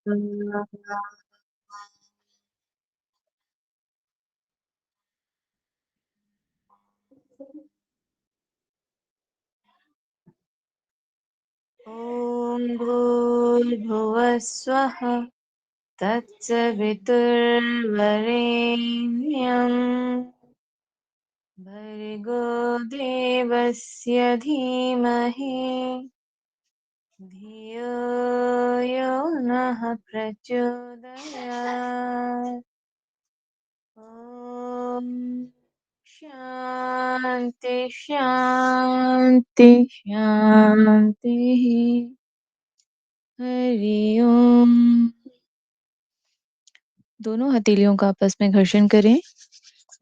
ॐ भूर्भुवः स्वः तत्सवितुर्वरेण्यम् भर्गो देवस्य धीमहि धियो यो नः प्रचोदयात्। ॐ शान्ति शान्ति शान्तिः। हरि ओम। दोनों हथेलियों का आपस में घर्षण करें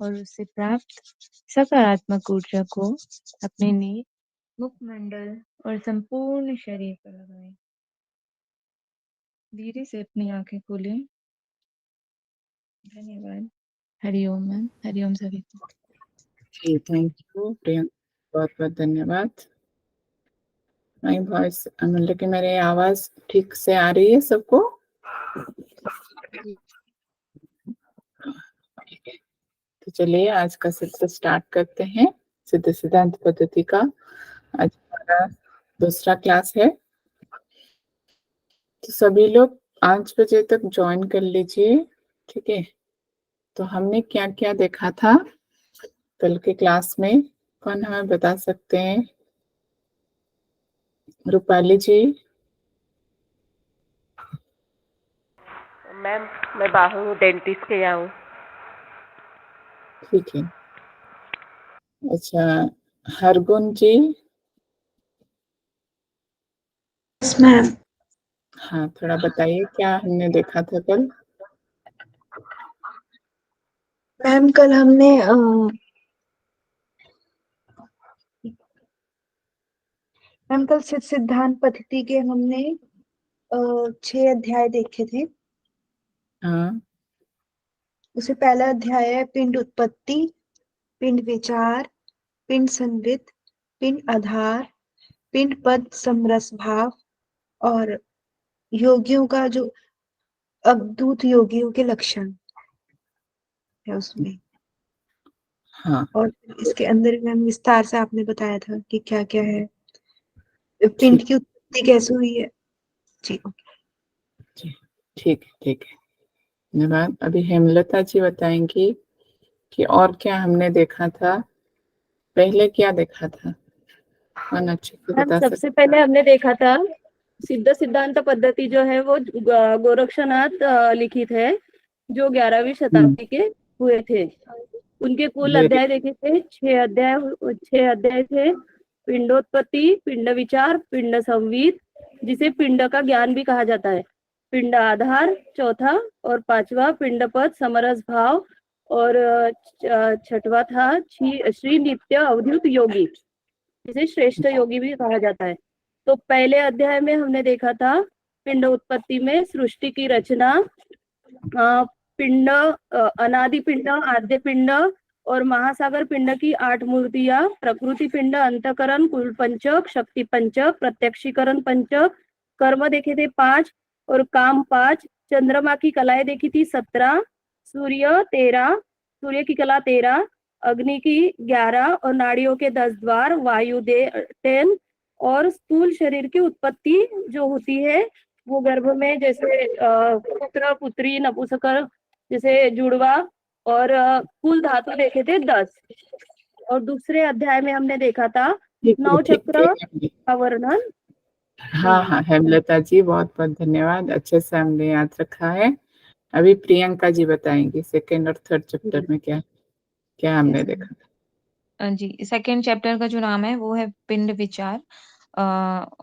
और उससे प्राप्त सकारात्मक ऊर्जा को अपने नेत्र, मुखमंडल और संपूर्ण शरीर पर लगाएं। धीरे से अपनी आंखें खोलें। धन्यवाद। हरिओम मैम। हरिओम सभी को। जी थैंक यू प्रियंका, बहुत बहुत धन्यवाद। माय वॉइस मतलब कि मेरी आवाज ठीक से आ रही है सबको? तो चलिए आज का सत्र स्टार्ट करते हैं सिद्ध सिद्धांत पद्धति का। आज हमारा दूसरा क्लास है, तो सभी लोग 5 बजे तक ज्वाइन कर लीजिए, ठीक है। तो हमने क्या क्या देखा था कल के क्लास में, कौन हमें बता सकते हैं? रूपाली जी। मैम मैं बाहर हूँ, डेंटिस्ट के यहाँ हूँ। ठीक है। अच्छा हरगुन जी। Yes ma'am. हाँ थोड़ा बताइए क्या हमने देखा था कल? मैम कल हमने मैम कल सिद्धांत पद्धति के हमने 6 अध्याय देखे थे। हाँ उससे पहला अध्याय है पिंड उत्पत्ति, पिंड विचार, पिंड संवित, पिंड आधार, पिंड पद समरस भाव और योगियों का जो अवधूत योगियों के लक्षण है उसमें। हाँ और इसके अंदर मैम विस्तार से आपने बताया था कि क्या क्या है, पिंड ठीक की उत्पत्ति कैसे हुई है। जी ठीक है धन्यवाद। अभी हेमलता जी बताएंगी कि और क्या हमने देखा था, पहले क्या देखा था, कौन अच्छे से मैम बता सबसे सकते? पहले हमने देखा था सिद्ध सिद्धांत पद्धति जो है वो गोरक्षनाथ लिखित है, जो 11वीं शताब्दी के हुए थे। उनके कुल वेरी अध्याय देखे थे, 6 अध्याय थे। पिंडोत्पत्ति, पिंड विचार, पिंड संवित, जिसे पिंड का ज्ञान भी कहा जाता है, पिंड आधार चौथा, और 5वां पिंड पद समरस भाव, और 6वां था श्री नित्य अवधूत योगी, जिसे श्रेष्ठ योगी भी कहा जाता है। तो पहले अध्याय में हमने देखा था पिंड उत्पत्ति में सृष्टि की रचना, पिंड, अनादि पिंड, आद्य पिंड और महासागर पिंड की 8 मूर्तियां, प्रकृति पिंड, अंतकरण, कुल पंचक, शक्ति पंचक, प्रत्यक्षीकरण पंचक, कर्म देखे थे 5 और काम 5, चंद्रमा की कलाएं देखी थी 17, सूर्य 13, सूर्य की कला 13, अग्नि की 11 और नाड़ियों के 10 द्वार, वायु 10, और स्थूल शरीर की उत्पत्ति जो होती है वो गर्भ में जैसे पुत्र पुत्री नपुंसक जैसे जुड़वा, और कुल धातु देखे थे 10। और दूसरे अध्याय में हमने देखा था नौ चक्र का वर्णन। हाँ हेमलता जी बहुत बहुत धन्यवाद, अच्छे से हमने याद रखा है। अभी प्रियंका जी बताएंगी सेकेंड और थर्ड चैप्टर में क्या क्या हमने देखा था। जी सेकेंड चैप्टर का जो नाम है वो है पिंड विचार।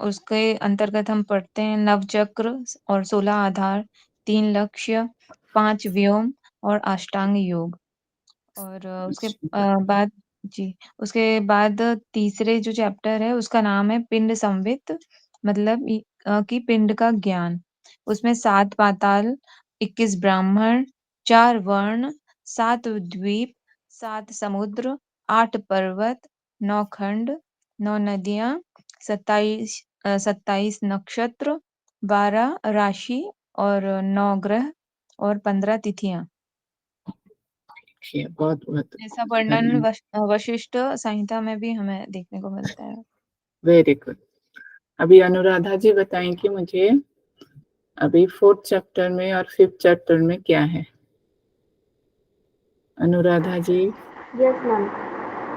उसके अंतर्गत हम पढ़ते हैं नवचक्र और 16 आधार, 3 लक्ष्य, 5 व्योम और अष्टांग योग। और उसके बाद उसके बाद तीसरे जो चैप्टर है उसका नाम है पिंड संवित, मतलब कि पिंड का ज्ञान। उसमें 7 पाताल, 21 ब्राह्मण, 4 वर्ण, 7 द्वीप, 7 समुद्र, 8 पर्वत, 9 खंड, 9 नदियां, 27 नक्षत्र, 12 राशि और 9 ग्रह और 15 तिथियां। बहुत बहुत ऐसा वर्णन वशिष्ठ संहिता में भी हमें देखने को मिलता है। Very good. अभी अनुराधा जी बताएंगी मुझे अभी 4th चैप्टर में और 5th चैप्टर में क्या है। अनुराधा जी। Yes ma'am.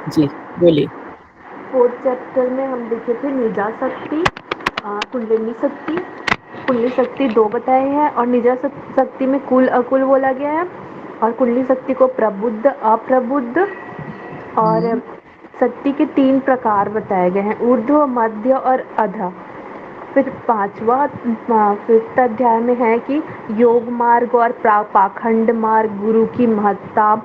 जी बोलिए। 4th चैप्टर में हम देखे थे निजा शक्ति, कुंडलिनी शक्ति। कुंडली शक्ति 2 बताए हैं और निजा शक्ति में कुल अकुल बोला गया है, और कुंडली शक्ति को प्रबुद्ध, अप्रबुद्ध और शक्ति के 3 प्रकार बताए गए हैं, ऊर्ध्व, मध्य और अध। फिर 5th अध्याय में है कि योग मार्ग और पाखंड मार्ग, गुरु की महत्ता,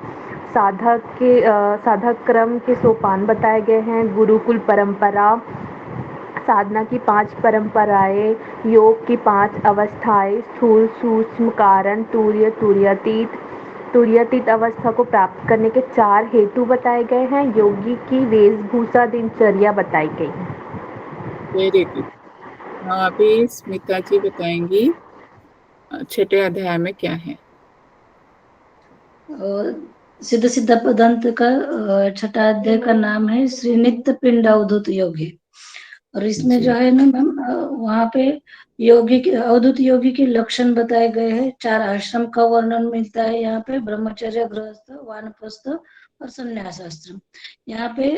साधक क्रम के सोपान बताए गए हैं, गुरुकुल परंपरा, साधना की 5 परंपराएं, योग की 5 अवस्थाएं, स्थूल, सूक्ष्म, कारण, तुर्य, तुर्यातीत अवस्था को प्राप्त करने के 4 हेतु बताए गए हैं, योगी की वेशभूषा, दिनचर्या बताई गई है। Very good. हाँ अभी स्मिता जी बताएंगी 6ठे अध्याय में क्या है। सिद्ध सिद्ध पदंत का 6ठा अध्याय का नाम है श्री नित्य पिंड अवधूत योगी। और इसमें जो है ना मैम वहाँ पे योगी के अवधूत योगी के लक्षण बताए गए हैं। 4 आश्रम का वर्णन मिलता है यहाँ पे, ब्रह्मचर्य, गृहस्थ, वानप्रस्थ और संन्यास आश्रम। यहाँ पे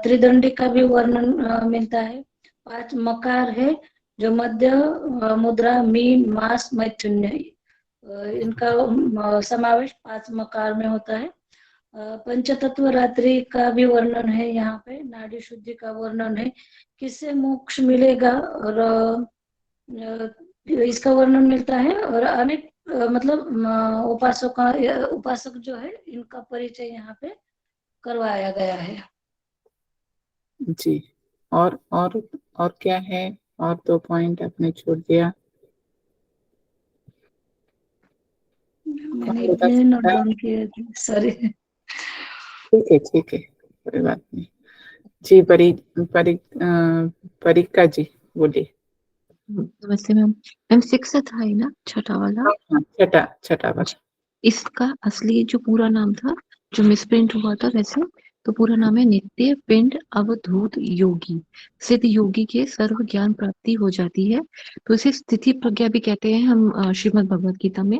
त्रिदंडी का भी वर्णन मिलता है। 5 मकार है जो मध्य, मुद्रा, मीन, मास, मैथुन्य, इनका समावेश 5 मकार में होता है। पंचतत्व रात्रि का भी वर्णन है यहाँ पे, नाड़ी शुद्धि का वर्णन है, किससे मोक्ष मिलेगा और इसका वर्णन मिलता है। और अनेक मतलब उपासक जो है इनका परिचय यहाँ पे करवाया गया है। जी और क्या है, और 2 पॉइंट आपने छोड़ दिया। मैंने इतने नोट डाउन किए थे, सॉरी। ठीक है कोई बात नहीं। जी परिका जी बोलिए। नमस्ते मैम। मैम 6 था ही ना, 6ठा वाला? हाँ, छठा वाला। इसका असली जो पूरा नाम था, जो मिसप्रिंट हुआ था वैसे, तो पूरा नाम है नित्य पिंड अवधूत योगी। सिद्ध योगी के सर्व ज्ञान प्राप्ति हो जाती है, तो इसे स्थिति प्रज्ञा भी कहते हैं हम श्रीमद् भगवत गीता में।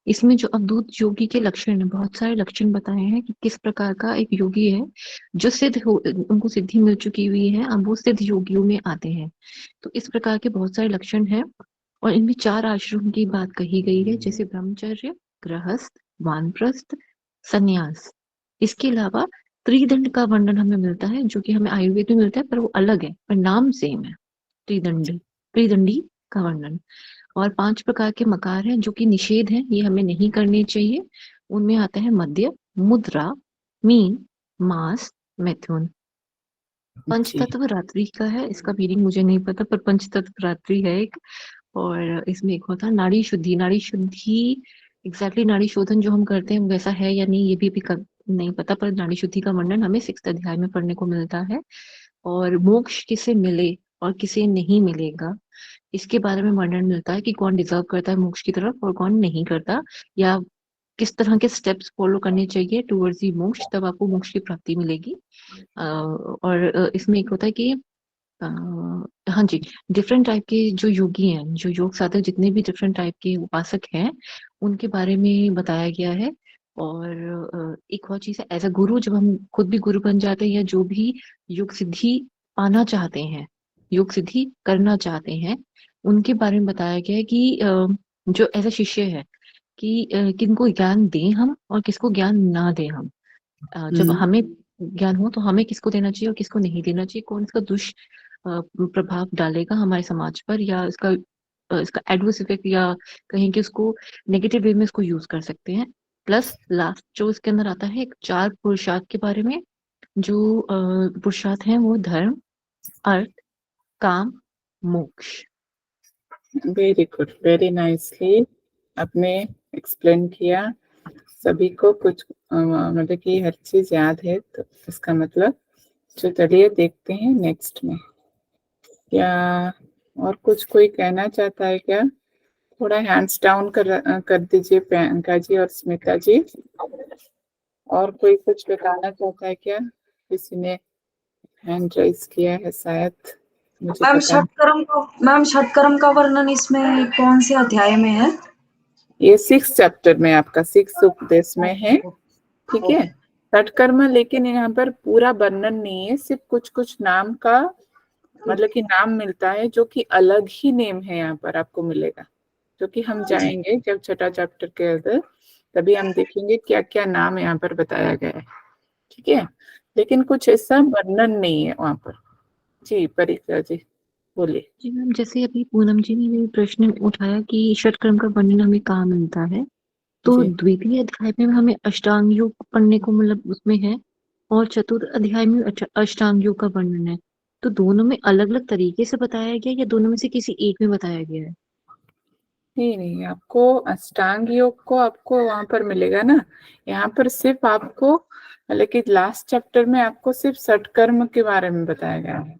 इसमें जो अवधूत योगी के लक्षण है, बहुत सारे लक्षण बताए हैं कि किस प्रकार का एक योगी है जो उनको सिद्धि मिल चुकी हुई है, अब वो सिद्ध योगियों में आते हैं। तो इस प्रकार के बहुत सारे लक्षण हैं और इनमें 4 आश्रम की बात कही गई है, जैसे ब्रह्मचर्य, गृहस्थ, वानप्रस्थ, संन्यास। इसके अलावा त्रिदंड का वर्णन हमें मिलता है, जो कि हमें आयुर्वेद में मिलता है, पर वो अलग है, पर नाम सेम है। त्रिदंडी का वर्णन। और 5 प्रकार के मकार हैं जो कि निषेध है, ये हमें नहीं करने चाहिए। उनमें आता है मध्य, मुद्रा, मीन, मास, मैथुन। पंचतत्व रात्रि का है, इसका मीनिंग मुझे नहीं पता, पर पंचतत्व रात्रि है एक। और इसमें एक होता है नाड़ी शुद्धि। एग्जैक्टली नाड़ी शोधन जो हम करते हैं वैसा है या नहीं ये भी नहीं पता, पर नाड़ी शुद्धि का वर्णन हमें 6th अध्याय में पढ़ने को मिलता है। और मोक्ष किसे मिले और किसे नहीं मिलेगा, इसके बारे में वर्णन मिलता है कि कौन डिजर्व करता है मोक्ष की तरफ और कौन नहीं करता, या किस तरह के स्टेप्स फॉलो करने चाहिए टूवर्ड्स दी मोक्ष, तब आपको मोक्ष की प्राप्ति मिलेगी। और इसमें एक होता है कि हाँ जी, डिफरेंट टाइप के जो योगी हैं, जो योग साधक, जितने भी डिफरेंट टाइप के उपासक हैं, उनके बारे में बताया गया है। और एक और चीज है, एज अ गुरु, जब हम खुद भी गुरु बन जाते हैं या जो भी योग सिद्धि पाना चाहते हैं, योग सिद्धि करना चाहते हैं, उनके बारे में बताया गया है कि जो एज अ शिष्य है कि किनको ज्ञान दें हम और किसको ज्ञान ना दें हम। जब हमें ज्ञान हो तो हमें किसको देना चाहिए और किसको नहीं देना चाहिए, कौन इसका प्रभाव डालेगा हमारे समाज पर, या इसका एडवर्स इफेक्ट, या कहीं कि उसको नेगेटिव वे में इसको यूज कर सकते हैं। प्लस लास्ट जो इसके अंदर आता है, एक 4 पुरुषार्थ के बारे में। जो पुरुषार्थ हैं वो धर्म, अर्थ, काम, मोक्ष। वेरी गुड, वेरी नाइसली आपने एक्सप्लेन किया। सभी को कुछ मतलब कि हर चीज याद है, तो इसका मतलब चलिए देखते हैं नेक्स्ट में क्या और कुछ कोई कहना चाहता है क्या। थोड़ा हैंड्स डाउन कर दीजिए प्रियंका जी और स्मिता जी। और कोई कुछ बताना चाहता है क्या? किसी ने हैंड राइज किया है शायद, मुझे मैम पता नहीं। मैम षटकर्म का वर्णन इसमें कौन से अध्याय में है? ये 6 चैप्टर में, आपका 6 उपदेश में है, ठीक है। षटकर्म, लेकिन यहाँ पर पूरा वर्णन नहीं है, सिर्फ कुछ कुछ नाम का मतलब कि नाम मिलता है, जो कि अलग ही नेम है यहाँ पर आपको मिलेगा, जो कि हम जाएंगे जब छठा चैप्टर के अंदर, तभी हम देखेंगे क्या क्या नाम यहाँ पर बताया गया है, ठीक है। लेकिन कुछ ऐसा वर्णन नहीं है वहां पर। जी परीक्षा जी बोलिए। जी मैम, जैसे अभी पूनम जी ने ये प्रश्न उठाया कि षटकर्म का वर्णन हमें कहाँ मिलता है, तो जी द्वितीय अध्याय में हमें अष्टांग योग पढ़ने को मतलब उसमें है, और चतुर्थ अध्याय में अष्टांग योग का वर्णन है। तो दोनों में अलग अलग तरीके से बताया गया या दोनों में से किसी एक में बताया गया है? नहीं, आपको अष्टांग योग को आपको वहां पर मिलेगा ना, यहाँ पर सिर्फ आपको मतलब कि लास्ट चैप्टर में आपको सिर्फ षटकर्म के बारे में बताया गया है,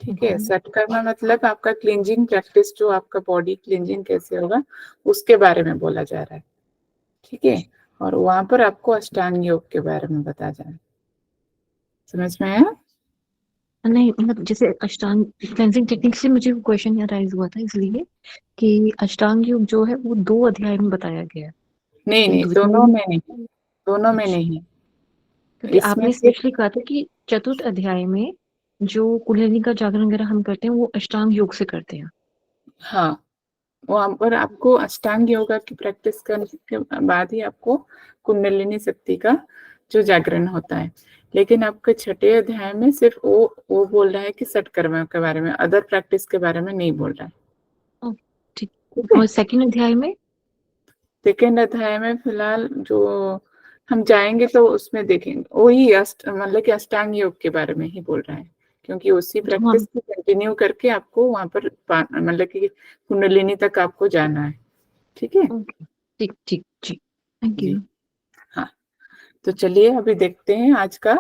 ठीक है। षटकर्म मतलब आपका क्लींजिंग प्रैक्टिस, जो आपका बॉडी क्लींजिंग कैसे होगा उसके बारे में बोला जा रहा है, ठीक है। और वहां पर आपको अष्टांग योग के बारे में बताया जा रहा है, समझ में आया? नहीं मतलब जैसे अष्टांग क्लेंजिंग टेक्निक से मुझे क्वेश्चन राइज हुआ था इसलिए कि अष्टांग योग जो है वो 2 अध्याय में बताया गया है। नहीं तो नहीं, दोनों में नहीं, दोनों में नहीं, क्योंकि इसमें आपने सिर्फ स्पेशली कहा था कि चतुर्थ अध्याय में जो कुंडलिनी का जागरण वगैरह हम करते हैं वो अष्टांग योग से करते हैं। हाँ, वहां पर आपको अष्टांग योगा की प्रैक्टिस करने के बाद ही आपको कुंडलिनी शक्ति का जो जागरण होता है। लेकिन आपके छठे अध्याय में सिर्फ वो बोल रहा है कि षटकर्म के बारे में, अदर प्रैक्टिस के बारे में नहीं बोल रहा है, ठीक। ठीक है। और सेकंड अध्याय में सेकेंड अध्याय में फिलहाल जो हम जाएंगे तो उसमें देखेंगे वही मतलब कि अष्टांग योग के बारे में ही बोल रहा है, क्योंकि उसी प्रैक्टिस को कंटिन्यू करके आपको वहां पर मतलब कि कुंडलिनी तक आपको जाना है, ठीक है ठीक ठीक जी, थैंक जी। यू। हाँ, तो चलिए अभी देखते हैं आज का।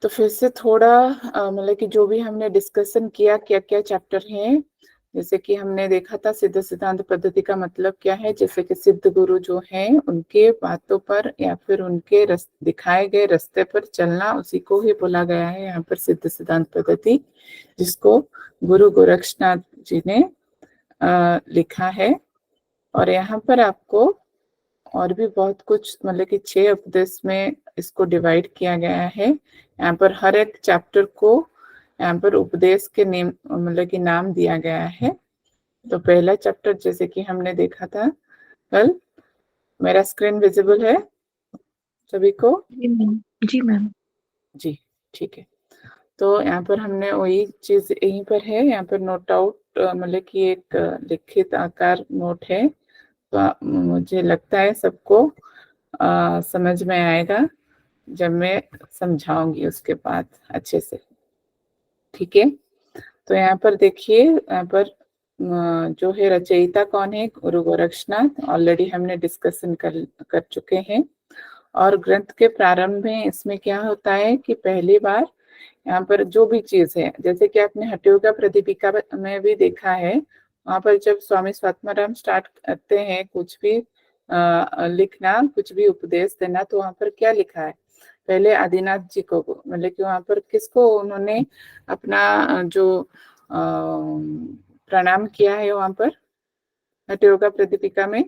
तो फिर से थोड़ा मतलब कि जो भी हमने डिस्कशन किया, क्या क्या चैप्टर हैं, जैसे कि हमने देखा था सिद्ध सिद्धांत पद्धति का मतलब क्या है, जैसे कि सिद्ध गुरु जो हैं उनके बातों पर या फिर उनके दिखाए गए रास्ते पर चलना, उसी को ही बोला गया है यहाँ पर सिद्ध सिद्धांत पद्धति, जिसको गुरु गोरक्षनाथ जी ने लिखा है। और यहाँ पर आपको और भी बहुत कुछ मतलब कि 6 उपदेश में इसको डिवाइड किया गया है। यहाँ पर हर एक चैप्टर को यहाँ पर उपदेश के नेम मतलब कि नाम दिया गया है। तो पहला चैप्टर जैसे कि हमने देखा था कल, मेरा स्क्रीन विजिबल है सभी को? जी मैम। जी ठीक है। तो यहाँ पर हमने वही चीज यहीं पर है, यहाँ पर नोट आउट मतलब कि एक लिखित आकार नोट है, तो मुझे लगता है सबको समझ में आएगा जब मैं समझाऊंगी उसके बाद अच्छे से, ठीक है। तो यहाँ पर देखिए, यहाँ पर जो है रचयिता कौन है, गुरु गोरक्षनाथ, ऑलरेडी हमने डिस्कशन कर चुके हैं। और ग्रंथ के प्रारंभ में इसमें क्या होता है कि पहली बार यहाँ पर जो भी चीज है, जैसे कि आपने हठयोगा प्रदीपिका में भी देखा है, वहां पर जब स्वामी स्वात्माराम स्टार्ट करते हैं कुछ भी लिखना, कुछ भी उपदेश देना, तो वहां पर क्या लिखा है, पहले आदिनाथ जी को मतलब कि वहां पर किसको उन्होंने अपना जो प्रणाम किया है वहां पर हठयोगा प्रदीपिका में,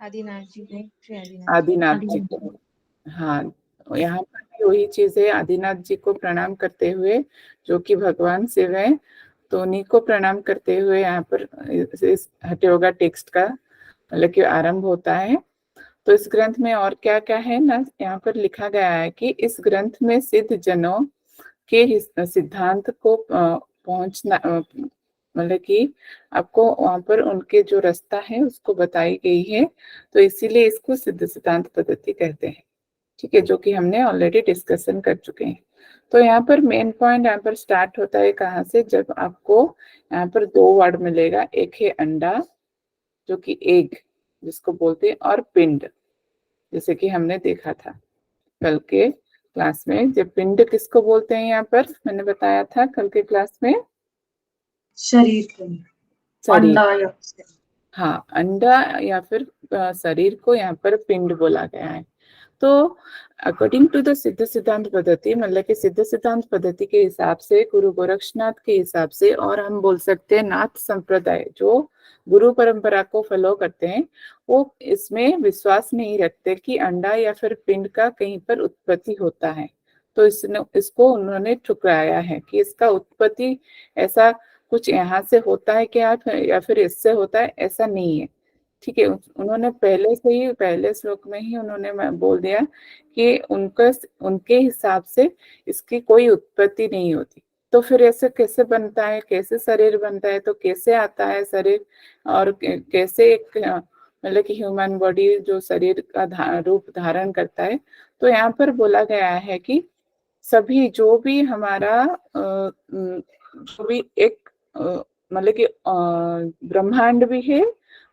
आदिनाथ जी को, श्री आदिनाथ आदिनाथ जी को। हाँ, यहाँ पर भी वही चीज है, आदिनाथ जी को प्रणाम करते हुए, जो कि भगवान शिव है, तो उन्हीं को प्रणाम करते हुए यहाँ पर इस हठयोगा टेक्स्ट का मतलब कि आरंभ होता है। तो इस ग्रंथ में और क्या क्या है ना, यहाँ पर लिखा गया है कि इस ग्रंथ में सिद्ध जनों के सिद्धांत को पहुंचना मतलब कि आपको वहां पर उनके जो रास्ता है उसको बताई गई है, तो इसीलिए इसको सिद्ध सिद्धांत पद्धति कहते हैं, ठीक है, जो कि हमने ऑलरेडी डिस्कशन कर चुके हैं। तो यहाँ पर मेन पॉइंट यहाँ पर स्टार्ट होता है कहाँ से, जब आपको यहाँ पर 2 वर्ड मिलेगा, एक है अंडा जो कि एग जिसको बोलते हैं, और पिंड, जैसे कि हमने देखा था कल के क्लास में। जब पिंड किसको बोलते हैं यहाँ पर मैंने बताया था कल के क्लास में, शरीर शरीर। अंडा या हाँ, अंडा या फिर शरीर को यहाँ पर पिंड बोला गया है। तो अकॉर्डिंग टू द सिद्ध सिद्धांत पद्धति, मतलब कि सिद्ध सिद्धांत पद्धति के हिसाब से, गुरु गोरक्षनाथ के हिसाब से, और हम बोल सकते हैं नाथ संप्रदाय जो गुरु परंपरा को फॉलो करते हैं, वो इसमें विश्वास नहीं रखते कि अंडा या फिर पिंड का कहीं पर उत्पत्ति होता है। तो इसको उन्होंने ठुकराया है कि इसका उत्पत्ति ऐसा कुछ यहाँ से होता है क्या या फिर इससे होता है, ऐसा नहीं है। ठीक है, उन्होंने पहले से ही, पहले श्लोक में ही उन्होंने बोल दिया कि उनके हिसाब से इसकी कोई उत्पत्ति नहीं होती। तो फिर ऐसे कैसे बनता है, कैसे शरीर बनता है, तो कैसे आता है शरीर, और कैसे एक मतलब कि ह्यूमन बॉडी जो शरीर का रूप धारण करता है। तो यहाँ पर बोला गया है कि सभी जो भी हमारा जो भी एक मतलब कि ब्रह्मांड भी है,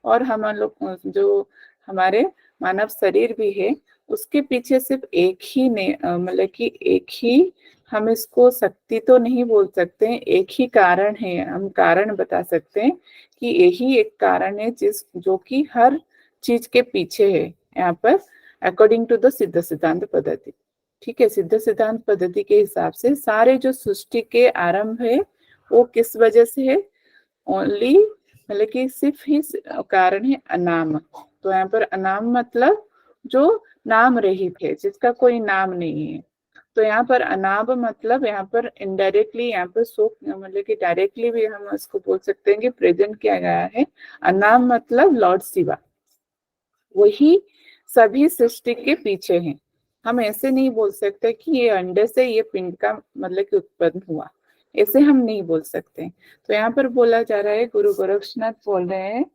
और हम लोग जो हमारे मानव शरीर भी है, उसके पीछे सिर्फ एक ही मतलब कि एक ही, हम इसको शक्ति तो नहीं बोल सकते, एक ही कारण है, हम कारण बता सकते हैं कि यही एक कारण है जो कि हर चीज के पीछे है यहाँ पर, अकॉर्डिंग टू द सिद्ध सिद्धांत पद्धति। ठीक है, सिद्ध सिद्धांत पद्धति के हिसाब से सारे जो सृष्टि के आरंभ है वो किस वजह से है, ओनली मतलब कि सिर्फ ही कारण है अनाम। तो यहाँ पर अनाम मतलब जो नाम रहित है, जिसका कोई नाम नहीं है। तो यहाँ पर अनाम मतलब यहाँ पर इनडायरेक्टली, यहाँ पर मतलब कि डायरेक्टली भी हम उसको बोल सकते हैं कि प्रेजेंट किया गया है। अनाम मतलब लॉर्ड शिवा, वही सभी सृष्टि के पीछे हैं। हम ऐसे नहीं बोल सकते कि ये अंडे से ये पिंड का मतलब कि उत्पन्न हुआ, ऐसे हम नहीं बोल सकते। तो यहाँ पर बोला जा रहा है, गुरु गोरक्षनाथ बोल रहे हैं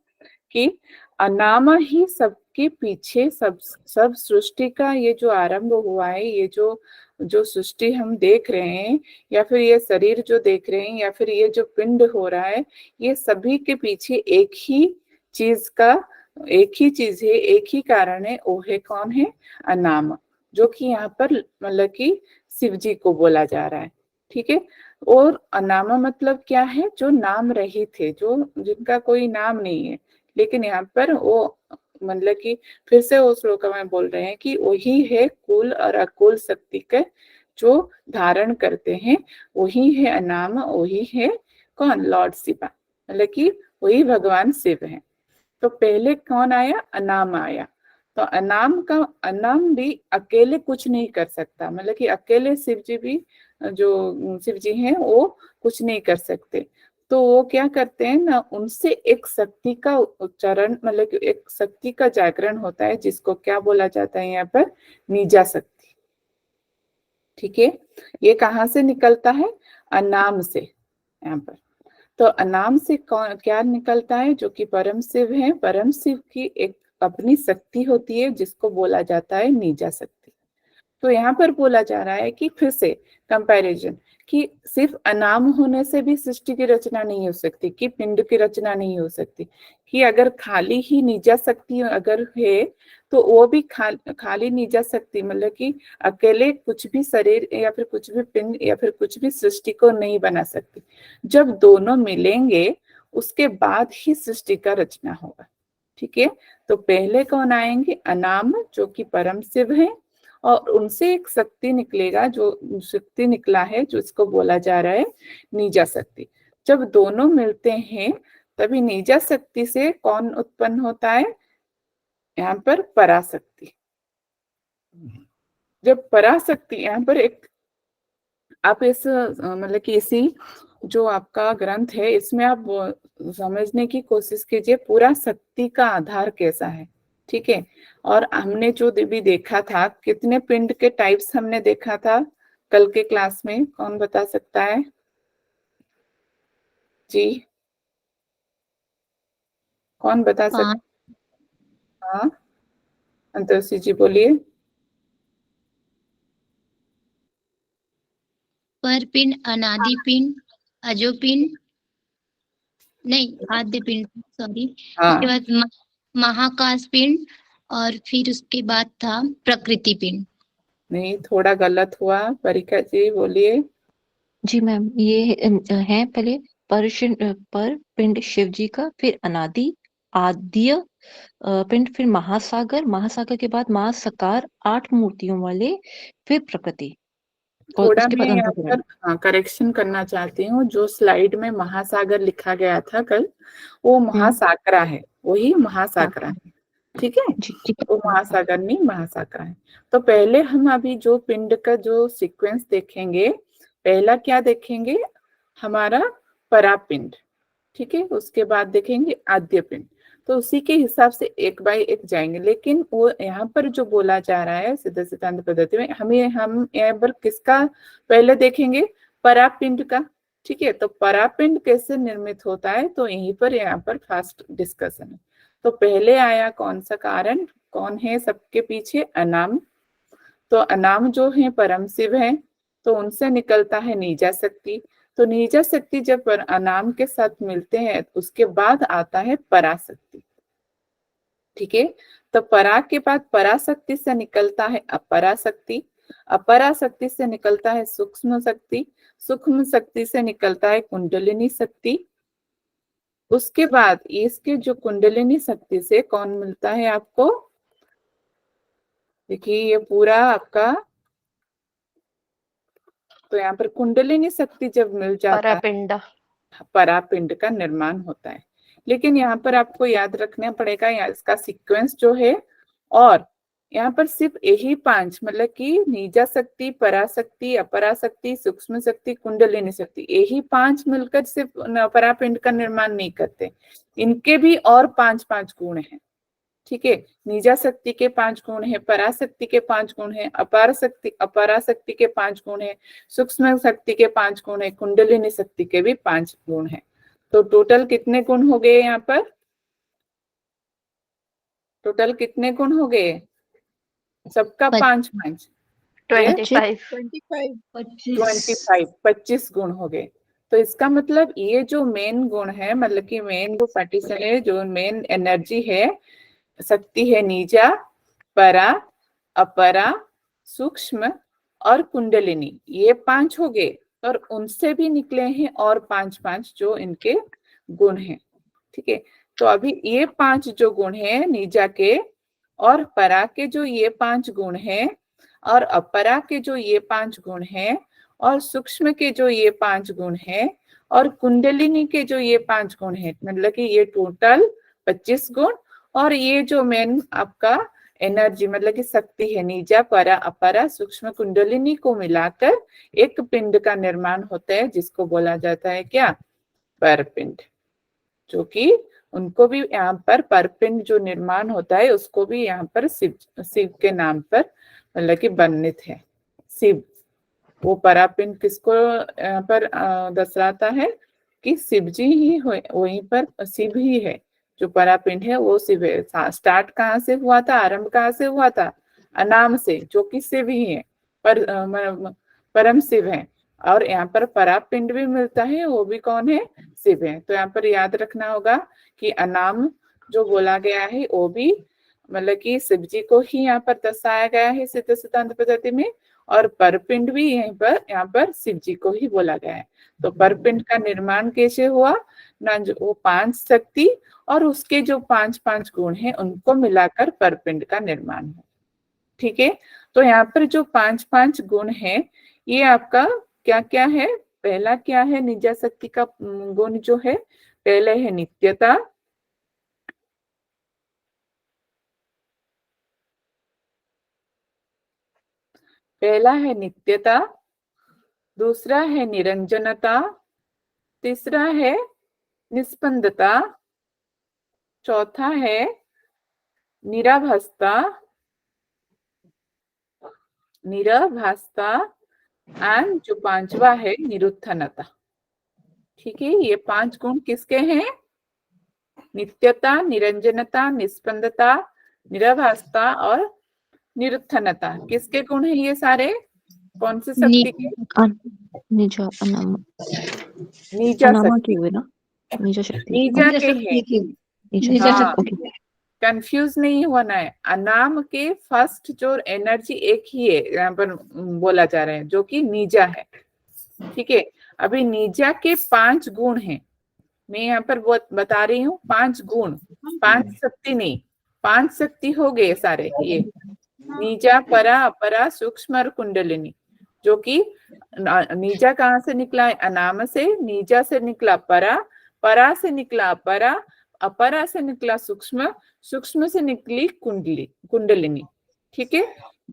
कि अनाम ही सबके पीछे, सब सृष्टि का ये जो आरंभ हुआ है, ये जो सृष्टि हम देख रहे हैं, या फिर ये शरीर जो देख रहे हैं, या फिर ये जो पिंड हो रहा है, ये सभी के पीछे एक ही चीज है, एक ही कारण है। वो है कौन है, अनाम, जो कि यहाँ पर मतलब कि शिव जी को बोला जा रहा है। ठीक है, और अनाम मतलब क्या है, जो नाम रहित थे, जो जिनका कोई नाम नहीं है। लेकिन यहाँ पर वो मतलब कि फिर से वो श्लोक में बोल रहे हैं कि वही है कुल और अकुल शक्ति के जो धारण करते हैं, वही है अनाम, वही है कौन, लॉर्ड शिवा, मतलब कि वही भगवान शिव है। तो पहले कौन आया, अनाम आया। तो अनाम भी अकेले कुछ नहीं कर सकता, मतलब कि अकेले शिव जी भी, जो शिव जी हैं, वो कुछ नहीं कर सकते। तो वो क्या करते हैं ना, उनसे एक शक्ति का उच्चारण, मतलब कि एक शक्ति का जागरण होता है, जिसको क्या बोला जाता है यहाँ पर, निजा शक्ति। ठीक है, ये कहाँ से निकलता है, अनाम से यहाँ पर। तो अनाम से कौन क्या निकलता है, जो कि परम शिव है। परम शिव की एक अपनी शक्ति होती है, जिसको बोला जाता है निजा शक्ति। तो यहाँ पर बोला जा रहा है कि फिर से कंपैरिजन, कि सिर्फ अनाम होने से भी सृष्टि की रचना नहीं हो सकती, कि पिंड की रचना नहीं हो सकती, कि अगर खाली ही निजा शक्ति अगर है, तो वो भी खाली निजा शक्ति, मतलब कि अकेले कुछ भी शरीर या फिर कुछ भी पिंड या फिर कुछ भी सृष्टि को नहीं बना सकती। जब दोनों मिलेंगे, उसके बाद ही सृष्टि का रचना होगा। ठीक है, तो पहले कौन आएंगे, अनाम, जो कि परम शिव है, और उनसे एक शक्ति निकलेगा, जो शक्ति निकला है, जो इसको बोला जा रहा है निजा शक्ति। जब दोनों मिलते हैं, तभी निजा शक्ति से कौन उत्पन्न होता है, यहाँ पर पराशक्ति। जब पराशक्ति, यहाँ पर एक आप इस मतलब कि इसी जो आपका ग्रंथ है, इसमें आप समझने की कोशिश कीजिए पूरा शक्ति का आधार कैसा है। ठीक है, और हमने जो भी देखा था, कितने पिंड के टाइप्स हमने देखा था कल के क्लास में, कौन बता सकता है जी, कौन बता सकता। हाँ, अंतरसी जी बोलिए। पर पिंड, अनादि पिंड, अजो पिंड, नहीं आद्य पिंड, सॉरी। हाँ, उसके बाद महाकाश पिंड, और फिर उसके बाद था प्रकृति पिंड। नहीं, थोड़ा गलत हुआ, परिका जी बोलिए। जी मैम, ये है पहले पर पिंड शिव जी का, फिर अनादि आद्य पिंड, फिर महासागर, महासागर के बाद महासकार, 8 मूर्तियों वाले, फिर प्रकृति, और थोड़ा उसके मैं बाद यहाँ अंतःकरण। पर करेक्शन करना चाहती हूँ। जो स्लाइड में महासागर लिखा गया था कल, वो महासाकरा है, वही महासाकरा है। ठीक है, जी ठीक वो है। महासागर नहीं महासाकरा है। तो पहले हम अभी जो पिंड का जो सीक्वेंस देखेंगे, पहला क्या देखेंगे, हमारा परापिंड। ठीक है, उसके बाद देखेंगे आद्य पिंड। तो उसी के हिसाब से एक बाय एक जाएंगे। लेकिन वो यहाँ पर जो बोला जा रहा है सिद्ध सिद्धांत पद्धति में, हम यहाँ पर किसका पहले देखेंगे, परापिंड का। ठीक है, तो परापिंड कैसे निर्मित होता है, तो यहीं पर यहाँ पर फास्ट डिस्कशन है। तो पहले आया कौन सा कारण, कौन है सबके पीछे, अनाम। तो अनाम जो है परम शिव है, तो उनसे निकलता है नीजा शक्ति। तो नीजा शक्ति जब अनाम के साथ मिलते हैं, उसके बाद आता है पराशक्ति। ठीक है, तो परा के बाद पराशक्ति से निकलता है अपराशक्ति, अपराशक्ति से निकलता है सूक्ष्म शक्ति, सूक्ष्म शक्ति से निकलता है कुंडलिनी शक्ति। उसके बाद इसके जो कुंडलिनी शक्ति से कौन मिलता है आपको, देखिए ये पूरा आपका, तो यहाँ पर कुंडलिनी शक्ति जब मिल जाता है, परापिंड। परापिंड का निर्माण होता है। लेकिन यहाँ पर आपको याद रखना पड़ेगा, यहाँ इसका सीक्वेंस जो है, और यहाँ पर सिर्फ यही 5, मतलब कि नीजा शक्ति, पराशक्ति, अपराशक्ति, सूक्ष्म शक्ति, कुंडलिनी शक्ति, यही 5 मिलकर सिर्फ परापिंड का निर्माण नहीं करते, इनके भी और 5-5 गुण हैं। ठीक है, नीजा शक्ति के 5 गुण है, पराशक्ति के 5 गुण है, अपराशक्ति के 5 गुण है, सूक्ष्म शक्ति के 5 गुण है, कुंडलिनी शक्ति के भी 5 गुण है। तो टोटल कितने गुण हो गए यहाँ पर, टोटल कितने गुण हो गए सबका, 5-5, 25 गुण हो गए। तो इसका मतलब ये जो मेन गुण है, मतलब कि मेन जो पार्टीशन है, जो मेन एनर्जी है, शक्ति है नीजा, परा, अपरा, सूक्ष्म और कुंडलिनी, ये 5 हो गए। और उनसे भी निकले हैं और 5-5 जो इनके गुण हैं। ठीक है, तो अभी ये 5 जो गुण है नीजा के, और परा के जो ये 5 गुण हैं, और अपरा के जो ये 5 गुण हैं, और सूक्ष्म के जो ये 5 गुण हैं, और कुंडलिनी के जो ये 5 गुण हैं, मतलब कि ये टोटल 25 गुण। और ये जो मेन आपका एनर्जी, मतलब कि शक्ति है, नीजा, परा, अपरा, सूक्ष्म, कुंडलिनी को मिलाकर एक पिंड का निर्माण होता है, जिसको बोला जाता है क्या, परपिंड। जो कि उनको भी यहाँ पर परपिंड जो निर्माण होता है, उसको भी यहाँ पर शिव के नाम पर मतलब कि वर्णित है। शिव, वो परापिंड किसको यहाँ पर दर्शाता है कि शिव जी ही वहीं पर शिव ही है, जो परापिंड है वो शिव है। स्टार्ट कहाँ से हुआ था, आरंभ कहाँ से हुआ था, अनाम से, जो कि शिव ही है, परम शिव है। और यहाँ पर परापिंड भी मिलता है, वो भी कौन है, शिव है। तो यहाँ पर याद रखना होगा कि अनाम जो बोला गया है, वो भी मतलब कि शिव जी को ही यहाँ पर दर्शाया गया है सिद्ध सिद्धांत पद्धति में, और परपिंड भी यहाँ पर शिव जी को ही बोला गया है। तो परपिंड का निर्माण कैसे हुआ ना, जो वो 5 शक्ति और उसके जो 5-5 गुण हैं, उनको मिलाकर परपिंड का निर्माण है। ठीक है, तो यहाँ पर जो 5-5 गुण है, ये आपका क्या क्या है, पहला क्या है, निजा शक्ति का गुण जो है, पहले है नित्यता, पहला है नित्यता, दूसरा है निरंजनता, तीसरा है निस्पंदता, चौथा है निराभासता, एंड जो 5वां है निरुत्थनता। ठीक है, ये 5 गुण किसके हैं, नित्यता, निरंजनता, निस्पंदता, निराभासता और निरुत्थनता, किसके गुण है ये सारे, कौन सी शक्ति के, निजा अनामा, नीजा अनामा शक्ति, की हुए ना, निजा शक्ति, नीजा के है, निजा हाँ, ओके, कंफ्यूज नहीं होना है। अनाम के फर्स्ट जो एनर्जी एक ही है यहाँ पर बोला जा रहा है, जो कि नीजा है। ठीक है, अभी नीजा के 5 गुण हैं, मैं यहाँ पर बता रही हूँ 5 गुण, 5 शक्ति नहीं, 5 शक्ति हो गए सारे ये, नीजा, परा, अपरा, सूक्ष्म और कुंडलिनी। जो कि नीजा कहाँ से निकला है? अनाम से। नीजा से निकला परा, परा से निकला अपरा, अपरा से निकला सूक्ष्म, सूक्ष्म से निकली कुंडलिनी। ठीक है,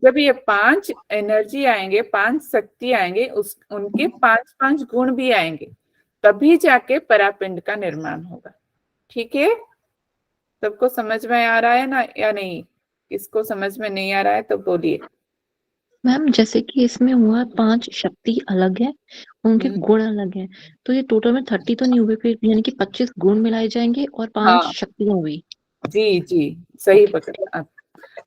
जब ये 5 एनर्जी आएंगे, 5 शक्ति आएंगे, उनके 5 गुण भी आएंगे, तभी जाके परापिंड का निर्माण होगा। ठीक है, सबको समझ में आ रहा है ना या नहीं? किसको समझ में नहीं आ रहा है तो बोलिए। मैम जैसे कि इसमें हुआ 5 शक्ति अलग है, उनके गुण अलग हैं, तो ये टोटल में 30 तो नहीं हुए फिर, यानी कि 25 गुण मिलाए जाएंगे और 5 हाँ। शक्तियां हुई। जी जी, सही पकड़ा।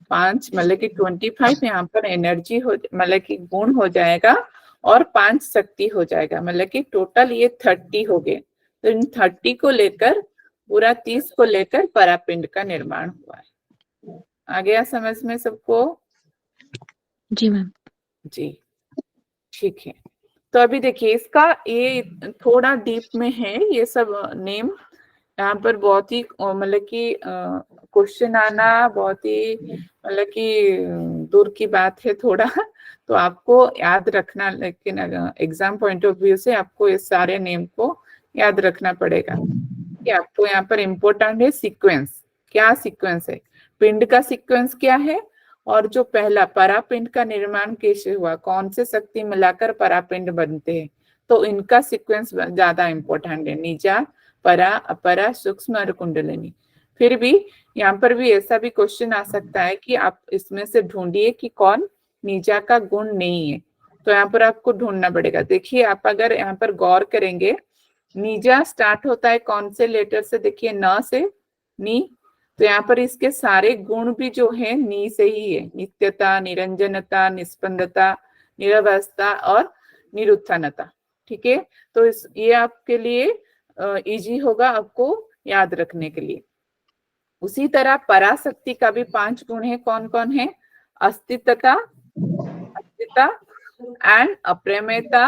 5 मतलब कि 25 यहाँ पर एनर्जी हो, मतलब कि गुण हो जाएगा, और 5 शक्ति हो जाएगा, मतलब कि टोटल ये 30 हो गए। तो इन 30 को लेकर, पूरा 30 को लेकर परापिंड का निर्माण हुआ है। आ गया समझ में सबको? जी मैम। जी, ठीक है। तो अभी देखिए, इसका ये थोड़ा डीप में है ये सब नेम। यहाँ पर बहुत ही मतलब कि क्वेश्चन आना बहुत ही मतलब कि दूर की बात है थोड़ा, तो आपको याद रखना, लेकिन एग्जाम पॉइंट ऑफ व्यू से आपको इस सारे नेम को याद रखना पड़ेगा। कि आपको यहाँ पर इम्पोर्टेंट है सीक्वेंस, क्या सीक्वेंस है, पिंड का सीक्वेंस क्या है, और जो पहला परापिंड का निर्माण कैसे हुआ, कौन से शक्ति मिलाकर परापिंड बनते हैं, तो इनका सीक्वेंस ज्यादा इम्पोर्टेंट है, निजा, परा, अपरा, सूक्ष्म और कुंडलिनी। फिर भी यहाँ पर भी ऐसा भी क्वेश्चन आ सकता है कि आप इसमें से ढूंढिए कि कौन निजा का गुण नहीं है, तो यहाँ पर आपको ढूंढना पड़ेगा। देखिए, आप अगर यहाँ पर गौर करेंगे, निजा स्टार्ट होता है कौन से लेटर से? देखिए, न से, नी, तो यहाँ पर इसके सारे गुण भी जो है नी से ही है, नित्यता, निरंजनता, निस्पंदता, निरवस्था और निरुत्थानता। ठीक है, तो ये आपके लिए इजी होगा आपको याद रखने के लिए। उसी तरह पराशक्ति का भी 5 गुण है, कौन कौन है? अस्तित्वता, अस्तित्व एंड अप्रमेयता।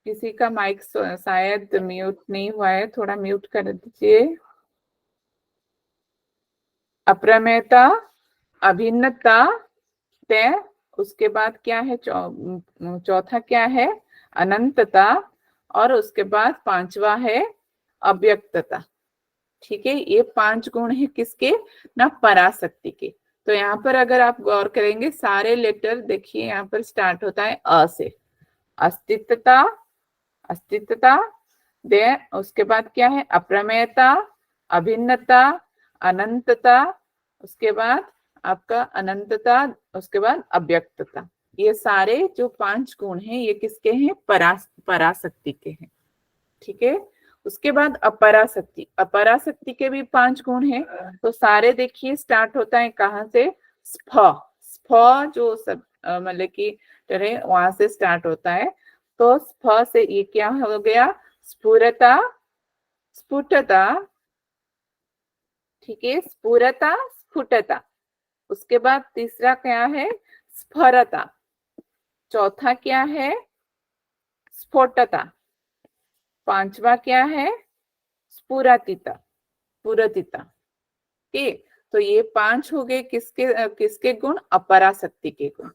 किसी का माइक शायद म्यूट नहीं हुआ है, थोड़ा म्यूट कर दीजिए। अप्रमेयता, अभिन्नता, तय, उसके बाद क्या है? चौथा क्या है? अनंतता, और उसके बाद 5वां है अव्यक्तता। ठीक है, ये 5 गुण है किसके? ना पराशक्ति के। तो यहाँ पर अगर आप गौर करेंगे, सारे लेटर देखिए यहाँ पर स्टार्ट होता है अ से। अस्तित्वता, अस्तित्वता, दे, उसके बाद क्या है? अप्रमेयता, अभिन्नता, अनंतता, उसके बाद आपका अनंतता, उसके बाद अव्यक्तता। ये सारे जो 5 गुण हैं ये किसके हैं? पराशक्ति के हैं। ठीक है, उसके बाद अपराशक्ति, अपराशक्ति के भी 5 गुण हैं। तो सारे देखिए स्टार्ट होता है कहाँ से? स्फ, स्फ जो सब मतलब कि वहां से स्टार्ट होता है। तो स्फ से ये क्या हो गया? स्फुरता, स्फुटता। ठीक है, स्फुरता, स्फुटता। उसके बाद तीसरा क्या है? स्फरता। चौथा क्या है? स्फोटता। 5वां क्या है? स्फुरतिता, स्फुरतिता। ठीक, तो ये 5 हो गए किसके गुण? अपराशक्ति के गुण।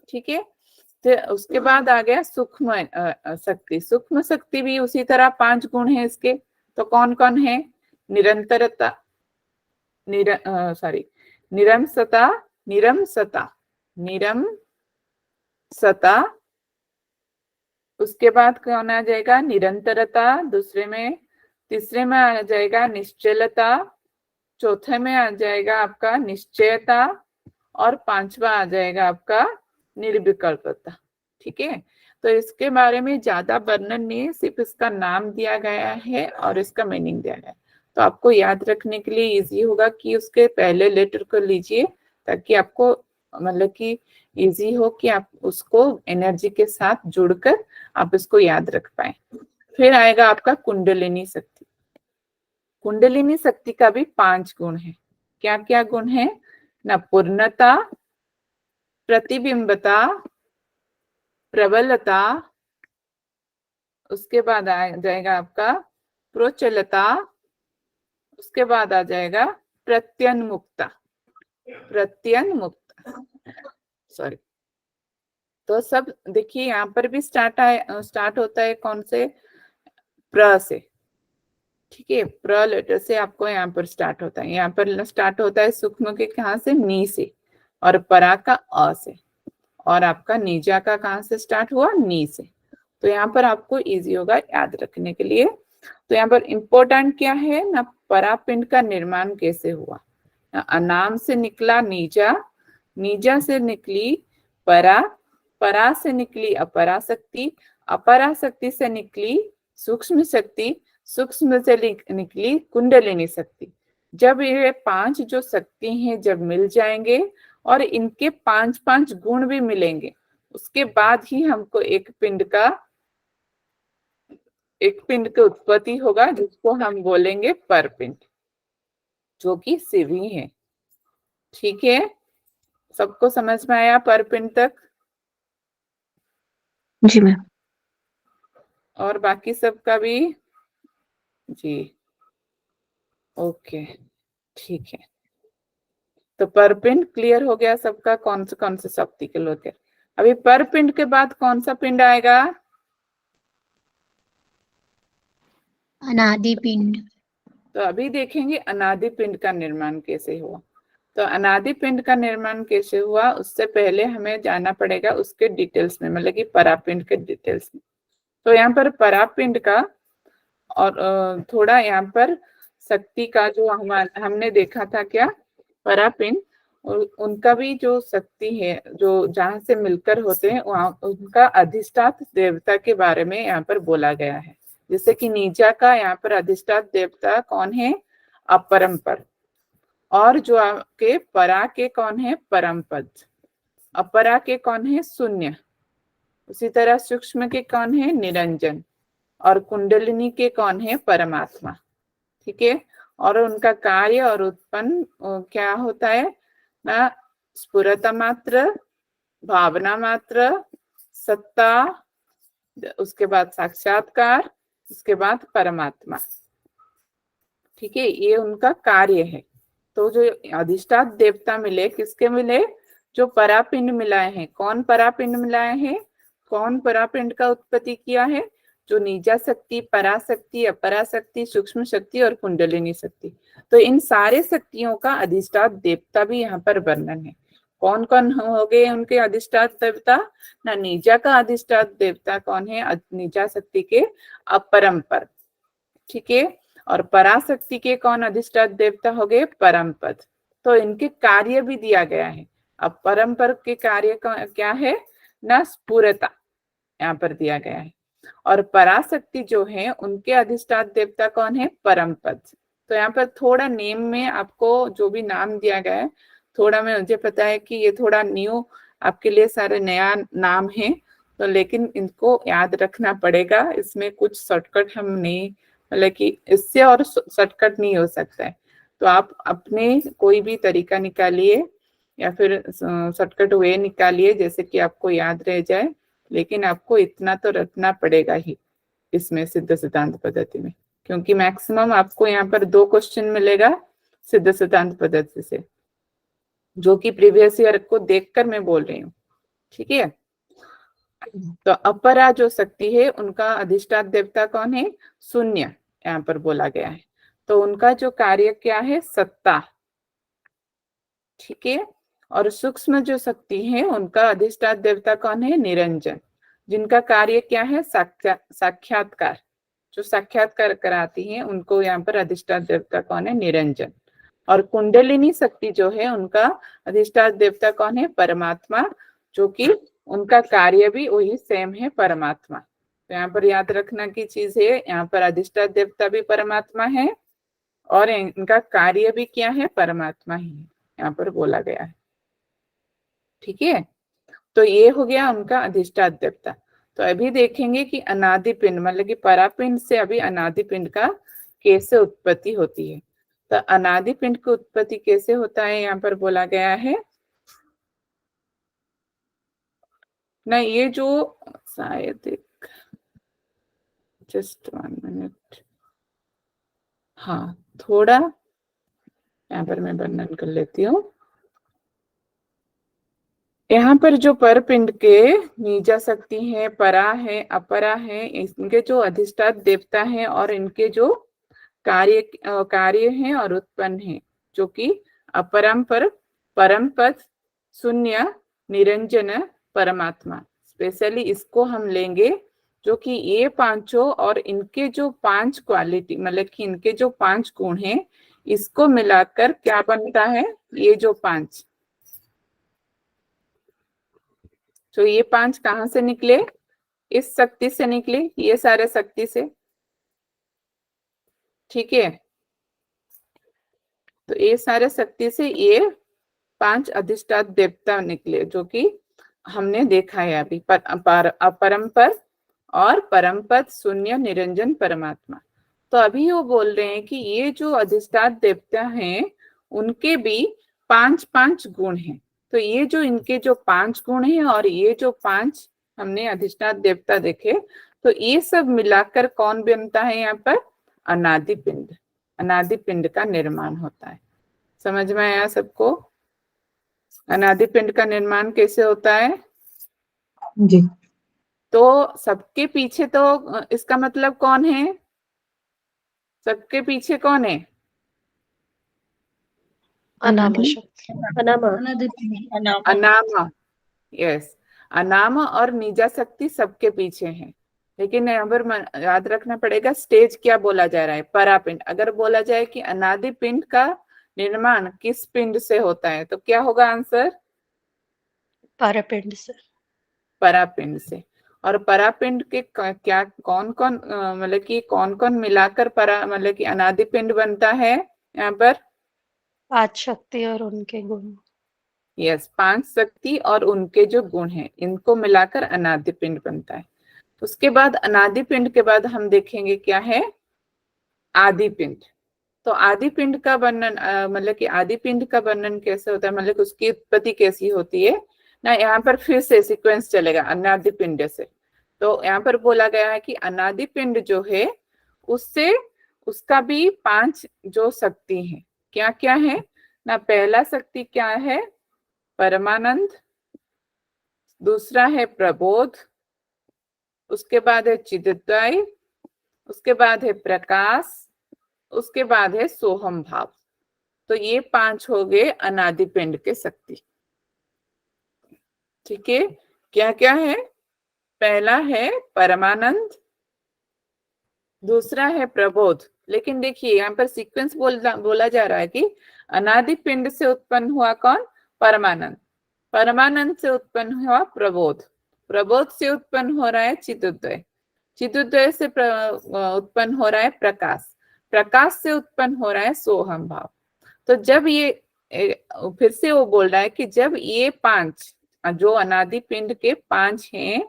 ठीक है, तो उसके बाद आ गया सूक्ष्म शक्ति। सूक्ष्म शक्ति भी उसी तरह 5 गुण है इसके। तो कौन कौन है? निरंतरता, निरंसता, निरंसता, निरंसता। उसके बाद कौन आ जाएगा? निरंतरता। दूसरे में, तीसरे में आ जाएगा निश्चलता। चौथे में आ जाएगा आपका निश्चयता, और 5वां आ जाएगा आपका निर्विकल्पता। ठीक है, तो इसके बारे में ज्यादा वर्णन नहीं, सिर्फ इसका नाम दिया गया है और इसका मीनिंग दिया गया है। तो आपको याद रखने के लिए इजी होगा कि उसके पहले लेटर को लीजिए, ताकि आपको मतलब कि इजी हो कि आप उसको एनर्जी के साथ जुड़कर आप इसको याद रख पाए। फिर आएगा आपका कुंडलिनी शक्ति। कुंडलिनी शक्ति का भी 5 गुण है। क्या क्या गुण है? ना पूर्णता, प्रतिबिंबता, प्रबलता, उसके बाद आ जाएगा आपका प्रोचलता, उसके बाद आ जाएगा प्रत्यन्मुक्ता, सॉरी। तो सब देखिए यहाँ पर भी स्टार्ट होता है कौन से, प्र से, ठीक है। प्र लेटर से आपको यहाँ पर स्टार्ट होता है, यहाँ पर स्टार्ट होता है सूक्ष्म के कहाँ से, नी से, और परा का अ से, और आपका नीजा का कहाँ से स्टार्ट हुआ, नी से। तो यहाँ पर आपको इजी होगा याद रखने के लिए। तो यहाँ पर इंपॉर्टेंट क्या है ना, परापिंड का निर्माण कैसे हुआ। अनाम से निकला नीजा, नीजा से निकली परा, परा से निकली अपराशक्ति, अपराशक्ति से निकली सूक्ष्म शक्ति, सूक्ष्म से निकली कुंडलिनी शक्ति। जब ये 5 जो शक्ति हैं जब मिल जाएंगे और इनके 5-5 गुण भी मिलेंगे, उसके बाद ही हमको एक पिंड की उत्पत्ति होगा, जिसको हम बोलेंगे परपिंड, जो कि शिव ही है। ठीक है, सबको समझ में आया परपिंड तक? जी मैम। और बाकी सबका भी जी, ओके, ठीक है। तो परपिंड क्लियर हो गया सबका, कौन से शक्ति के लोग है। अभी परपिंड के बाद कौन सा पिंड आएगा, अनादि पिंड। तो अभी देखेंगे अनादि पिंड का निर्माण कैसे हुआ। तो अनादि पिंड का निर्माण कैसे हुआ, उससे पहले हमें जाना पड़ेगा उसके डिटेल्स में, मतलब कि परापिंड के डिटेल्स में। तो यहाँ पर परापिंड का और थोड़ा यहाँ पर शक्ति का जो हमने देखा था क्या, परापिंड और उनका भी जो शक्ति है, जो जहाँ से मिलकर होते हैं, वहाँ उनका अधिष्ठात देवता के बारे में यहाँ पर बोला गया है। जैसे कि नीचा का यहाँ पर अधिष्ठात देवता कौन है, अपरंपर, और जो आपके परा के कौन है, परमपद, अपरा के कौन है, शून्य, उसी तरह सूक्ष्म के कौन है, निरंजन, और कुंडलिनी के कौन है, परमात्मा। ठीक है, और उनका कार्य और उत्पन्न क्या होता है ना, स्फुरता मात्र, भावना मात्र, सत्ता, उसके बाद साक्षात्कार, उसके बाद परमात्मा। ठीक है, ये उनका कार्य है। तो जो अधिष्ठात देवता मिले, किसके मिले, जो परापिंड मिलाए हैं। कौन परापिंड मिलाए हैं, कौन परापिंड का उत्पत्ति किया है, जो नीजा शक्ति, पराशक्ति, अपराशक्ति, सूक्ष्म शक्ति और कुंडलिनी शक्ति। तो इन सारे शक्तियों का अधिष्ठात देवता भी यहाँ पर वर्णन है। कौन कौन हो गए उनके अधिष्ठात देवता ना, नीजा का अधिष्ठात देवता कौन है, नीजा शक्ति के अपरंपर। ठीक है, और पराशक्ति के कौन अधिष्ठात देवता हो गए, परमपद। तो इनके कार्य भी दिया गया है। अब परमपद के कार्य क्या है ना, स्फुरता यहाँ पर दिया गया है। और पराशक्ति जो है उनके अधिष्ठात देवता कौन है, परमपद। तो यहाँ पर थोड़ा नेम में आपको जो भी नाम दिया गया है, थोड़ा मुझे पता है कि ये थोड़ा न्यू आपके लिए सारे नया नाम है, तो लेकिन इनको याद रखना पड़ेगा। इसमें कुछ शॉर्टकट हम नहीं, मतलब कि इससे और शॉर्टकट नहीं हो सकता है। तो आप अपने कोई भी तरीका निकालिए या फिर शॉर्टकट वे निकालिए, जैसे कि आपको याद रह जाए। लेकिन आपको इतना तो रखना पड़ेगा ही इसमें सिद्ध सिद्धांत पद्धति में, क्योंकि मैक्सिमम आपको यहाँ पर 2 क्वेश्चन मिलेगा सिद्ध सिद्धांत पद्धति से, जो कि प्रीवियस ईयर को देखकर मैं बोल रही हूँ। ठीक है, तो अपरा जो शक्ति है उनका अधिष्ठात देवता कौन है, शून्य, यहाँ पर बोला गया है। तो उनका जो कार्य क्या है, सत्ता। ठीक है, और सूक्ष्म जो शक्ति है उनका अधिष्ठात देवता कौन है, निरंजन, जिनका कार्य क्या है, साक्षात्कार, जो साक्षात्कार कराती है उनको यहाँ पर अधिष्ठात देवता कौन है, निरंजन। और कुंडलिनी शक्ति जो है उनका अधिष्ठात देवता कौन है, परमात्मा, जो कि उनका कार्य भी वही सेम है, परमात्मा। तो यहाँ पर याद रखना की चीज है, यहाँ पर अधिष्ठात देवता भी परमात्मा है और इनका कार्य भी क्या है, परमात्मा ही है, यहाँ पर बोला गया है। ठीक है, तो ये हो गया उनका अधिष्ठात देवता। तो अभी देखेंगे कि अनादि पिंड, मतलब कि परापिंड से अभी अनादि पिंड का कैसे उत्पत्ति होती है। तो अनादि पिंड की उत्पत्ति कैसे होता है, यहाँ पर बोला गया है। ना ये जो शायद एक जस्ट 1 मिनट, हाँ थोड़ा यहाँ पर मैं वर्णन कर लेती हूँ। यहाँ पर जो परपिंड के नीजा शक्ति है, परा है, अपरा है, इनके जो अधिष्ठात देवता हैं और इनके जो कार्य हैं और उत्पन्न है, जो कि अपरंपर, परम पद, शून्य, निरंजन, परमात्मा। स्पेशली इसको हम लेंगे, जो कि ये पांचों और इनके जो 5 क्वालिटी, मतलब कि इनके जो 5 गुण हैं, इसको मिलाकर क्या बनता है, ये जो 5, तो ये 5 कहाँ से निकले, इस शक्ति से निकले, ये सारे शक्ति से, ठीक है। तो ये सारे शक्ति से ये 5 अधिष्ठात देवता निकले, जो कि हमने देखा है अभी, अपरंपर और परमपद, शून्य, निरंजन, परमात्मा। तो अभी वो बोल रहे हैं कि ये जो अधिष्ठात देवता हैं, उनके भी 5-5 गुण हैं। तो ये जो इनके जो 5 गुण हैं और ये जो 5 हमने अधिष्ठात देवता देखे, तो ये सब मिलाकर कौन बनता है, यहाँ पर अनादि पिंड। अनादि पिंड का निर्माण होता है। समझ में आया सबको? अनादि पिंड का निर्माण कैसे होता है जी। तो सबके पीछे, तो इसका मतलब कौन है, सबके पीछे कौन है, अनादि अनामा। यस, अनामा और निजा शक्ति सबके पीछे है। लेकिन यहाँ पर याद रखना पड़ेगा स्टेज क्या बोला जा रहा है, परापिंड। अगर बोला जाए कि अनादि पिंड का निर्माण किस पिंड से होता है, तो क्या होगा आंसर, परापिंड से। परापिंड से। और परापिंड के क्या कौन कौन, मतलब कि कौन कौन मिलाकर परा, मतलब कि अनादि पिंड बनता है, यहाँ पर 5 शक्ति और उनके गुण। यस, 5 शक्ति और उनके जो गुण हैं, इनको मिलाकर अनादि पिंड बनता है। उसके बाद अनादि पिंड के बाद हम देखेंगे क्या है, आदि पिंड। तो आदि पिंड का वर्णन, मतलब कि आदि पिंड का वर्णन कैसे होता है, मतलब उसकी उत्पत्ति कैसी होती है ना। यहाँ पर फिर से सीक्वेंस चलेगा अनादि पिंड से। तो यहाँ पर बोला गया है कि अनादि पिंड जो है, उससे उसका भी 5 जो शक्ति है, क्या क्या है ना। पहला शक्ति क्या है, परमानंद। दूसरा है प्रबोध। उसके बाद है चिदद्वय। उसके बाद है प्रकाश। उसके बाद है सोहम भाव। तो ये 5 हो गए अनादि पिंड के शक्ति, ठीक है। क्या क्या है, पहला है परमानंद, दूसरा है प्रबोध। लेकिन देखिए यहाँ पर सीक्वेंस बोला जा रहा है कि अनादि पिंड से उत्पन्न हुआ कौन, परमानंद। परमानंद से उत्पन्न हुआ प्रबोध। प्रबोध से उत्पन्न हो रहा है चिदोदय। चिदोदय से उत्पन्न हो रहा है प्रकाश। प्रकाश से उत्पन्न हो रहा है सोहम भाव। तो जब ये फिर से वो बोल रहा है कि जब ये 5 जो अनादि पिंड के 5 हैं,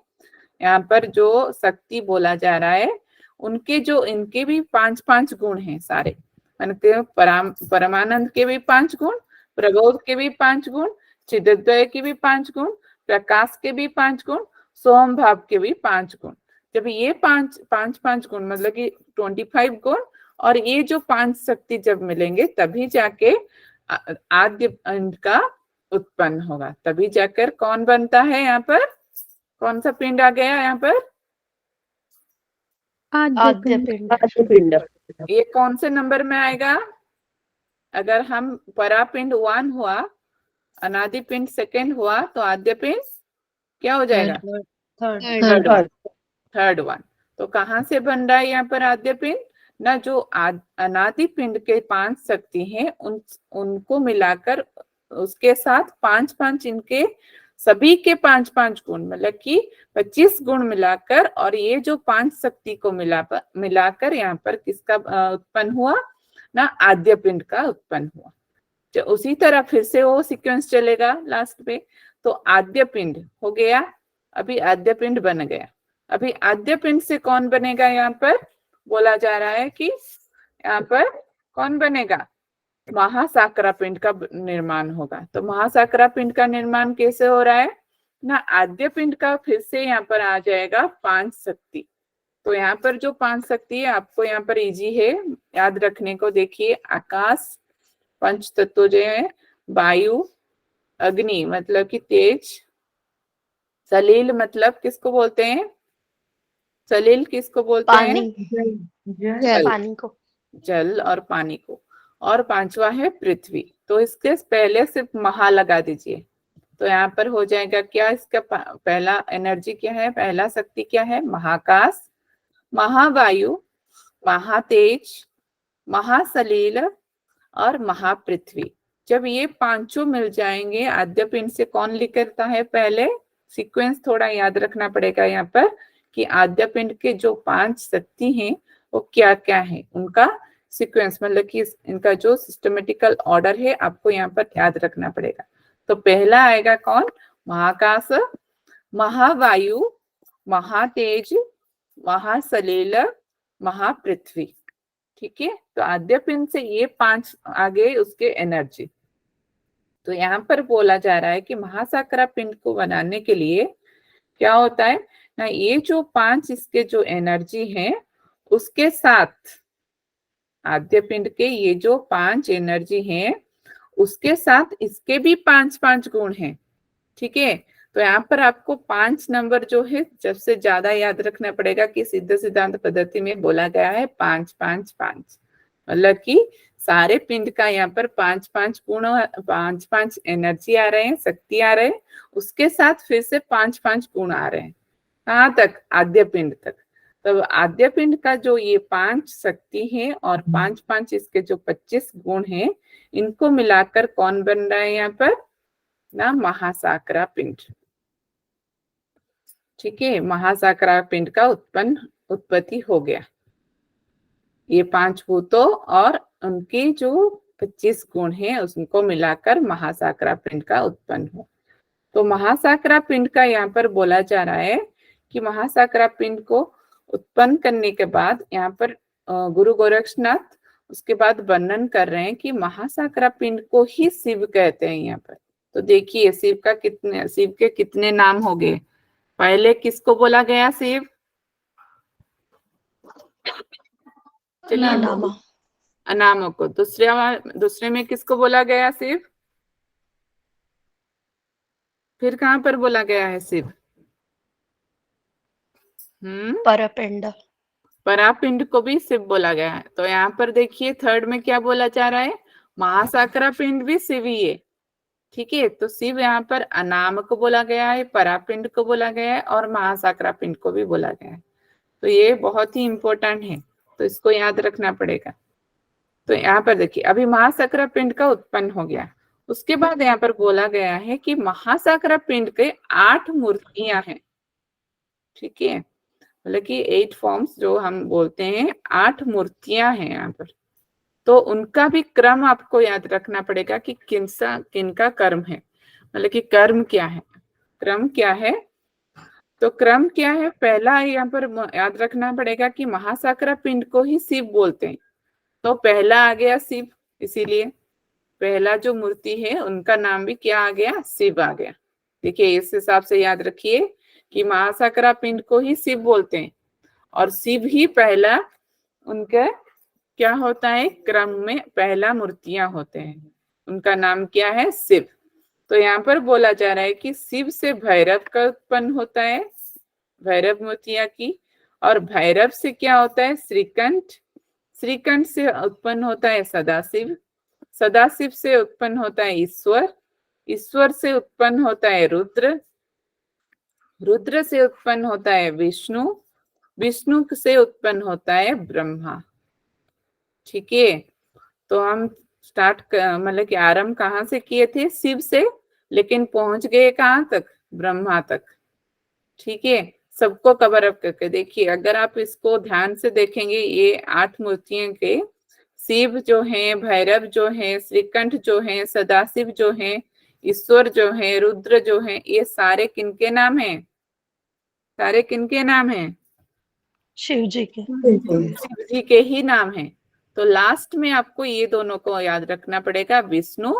यहाँ पर जो शक्ति बोला जा रहा है, उनके जो इनके भी 5-5 गुण हैं सारे। परमानंद के भी 5 गुण, प्रबोध के भी 5 गुण, चिदद्वय के भी 5 गुण, प्रकाश के भी 5 गुण, सोम भाव के भी 5 गुण। जब ये 5 गुण, मतलब कि 25 गुण, और ये जो 5 शक्ति जब मिलेंगे, तभी जाके आद्य पिंड का उत्पन्न होगा। तभी जाकर कौन बनता है, यहाँ पर कौन सा पिंड आ गया यहाँ पर, आद्य पिंड। ये कौन से नंबर में आएगा, अगर हम परापिंड 1 हुआ, अनादि पिंड 2nd हुआ, तो आद्य पिंड क्या हो जाएगा, थर्ड वन। तो कहाँ से बन रहा है यहाँ पर आद्य पिंड ना, जो अनादि पिंड के 5 शक्ति हैं, उनको मिलाकर उसके साथ 5-5 इनके सभी के 5-5 गुण, मतलब कि 25 गुण मिलाकर, और ये जो 5 शक्ति को मिलाकर यहाँ पर किसका उत्पन्न हुआ ना, आद्य पिंड का उत्पन्न हुआ। तो उसी तरह फिर से वो सीक्वेंस चलेगा लास्ट पे। तो आद्य पिंड हो गया, अभी आद्य पिंड बन गया। अभी आद्य पिंड से कौन बनेगा, यहाँ पर बोला जा रहा है कि यहाँ पर कौन बनेगा, महासाकरा पिंड का निर्माण होगा। तो महासाकरा पिंड का निर्माण कैसे हो रहा है, ना आद्य पिंड का फिर से यहाँ पर आ जाएगा 5 शक्ति। तो यहाँ पर जो 5 शक्ति है आपको यहाँ पर इजी है याद रखने को। देखिए आकाश पंच तत्व जो है, वायु, अग्नि मतलब कि तेज, सलील मतलब किसको बोलते हैं, सलील किसको बोलते हैं, जल, पानी को, जल और पानी को, और पांचवा है पृथ्वी। तो इसके पहले सिर्फ महा लगा दीजिए तो यहाँ पर हो जाएगा क्या, इसका पहला एनर्जी क्या है, पहला शक्ति क्या है, महाकाश, महावायु, महातेज, महासलील और महापृथ्वी। जब ये पांचों मिल जाएंगे आद्य पिंड से कौन निकलता है, पहले सीक्वेंस थोड़ा याद रखना पड़ेगा यहाँ पर कि आद्य पिंड के जो 5 शक्ति हैं वो क्या क्या है, उनका सीक्वेंस मतलब कि इनका जो सिस्टमेटिकल ऑर्डर है आपको यहाँ पर याद रखना पड़ेगा। तो पहला आएगा कौन, महाकाश, महावायु, महातेज, महासलील, महापृथ्वी। ठीक है, तो आद्य पिंड से ये 5 आ गए उसके एनर्जी। तो यहाँ पर बोला जा रहा है कि महासाकरा पिंड को बनाने के लिए क्या होता है ना, ये जो 5 इसके जो एनर्जी है उसके साथ आद्य पिंड के ये जो 5 एनर्जी हैं उसके साथ इसके भी 5-5 गुण हैं। ठीक है, तो यहाँ पर आपको 5 नंबर जो है सबसे ज्यादा याद रखना पड़ेगा कि सिद्ध सिद्धांत पद्धति में बोला गया है 5-5-5, मतलब कि सारे पिंड का यहाँ पर 5-5 गुण, 5-5 एनर्जी आ रहे हैं, शक्ति आ रहे हैं, उसके साथ फिर से 5-5 गुण आ रहे हैं। कहाँ तक, आद्य पिंड तक। तो आद्य पिंड का जो ये 5 शक्ति है और 5-5 इसके जो 25 गुण हैं, इनको मिलाकर कौन बन रहा है यहाँ पर ना, महासाकरा पिंड। ठीक है, महासाकरा पिंड का उत्पत्ति हो गया। ये 5 भूतों और उनके जो 25 गुण हैं उनको मिलाकर महासाकरा पिंड का उत्पन्न हो। तो महासाकरा पिंड का यहाँ पर बोला जा रहा है कि महासाकरा पिंड को उत्पन्न करने के बाद यहाँ पर गुरु गोरक्षनाथ उसके बाद वर्णन कर रहे हैं कि महासाकरा पिंड को ही शिव कहते हैं यहाँ पर। तो देखिए शिव के कितने नाम हो गए। पहले किसको बोला गया, शिव, अनामा को। दूसरे में किसको बोला गया, शिव। फिर कहाँ पर बोला गया है शिव, परपिंड, परापिंड को भी शिव बोला गया है। तो यहाँ पर देखिए थर्ड में क्या बोला जा रहा है, महासाकरा पिंड भी शिव ही है। ठीक है, तो शिव यहाँ पर अनाम को बोला गया है, परापिंड को बोला गया है और महासाकरा पिंड को भी बोला गया है। तो ये बहुत ही इंपॉर्टेंट है, तो इसको याद रखना पड़ेगा। तो यहाँ पर देखिए अभी महासाकरा पिंड का उत्पन्न हो गया, उसके बाद यहाँ पर बोला गया है कि महासाकरा पिंड के 8 मूर्तियां हैं। ठीक है, मतलब कि 8 फॉर्म्स जो हम बोलते हैं, 8 मूर्तियां हैं यहाँ पर। तो उनका भी क्रम आपको याद रखना पड़ेगा कि किनका कर्म है, मतलब कि कर्म क्या है, क्रम क्या है। तो क्रम क्या है, पहला यहाँ पर याद रखना पड़ेगा कि महासाकरा पिंड को ही शिव बोलते हैं। तो पहला आ गया शिव, इसीलिए पहला जो मूर्ति है उनका नाम भी क्या आ गया, शिव आ गया। देखिए इस हिसाब से याद रखिए कि महासाकरा पिंड को ही शिव बोलते हैं और शिव ही पहला उनका क्या होता है, क्रम में पहला मूर्तियां होते हैं, उनका नाम क्या है, शिव। तो यहाँ पर बोला जा रहा है कि शिव से भैरव का उत्पन्न होता है, भैरव मूर्तियां की, और भैरव से क्या होता है, श्रीकंठ, श्रीकंठ से उत्पन्न होता है सदाशिव, सदाशिव से उत्पन्न होता है ईश्वर, ईश्वर से उत्पन्न होता है रुद्र, रुद्र से उत्पन्न होता है विष्णु, विष्णु से उत्पन्न होता है ब्रह्मा। ठीक है, तो हम मतलब कि आरंभ कहाँ से किए थे, शिव से, लेकिन पहुंच गए कहाँ तक, ब्रह्मा तक। ठीक है, सबको कवर अप करके देखिए, अगर आप इसको ध्यान से देखेंगे ये 8 मूर्तियों के, शिव जो है, भैरव जो है, श्रीकंठ जो है, सदाशिव जो है, ईश्वर जो है, रुद्र जो है, ये सारे किनके नाम हैं, सारे किनके नाम हैं, शिव जी के, शिव जी के ही नाम हैं। तो लास्ट में आपको ये दोनों को याद रखना पड़ेगा, विष्णु,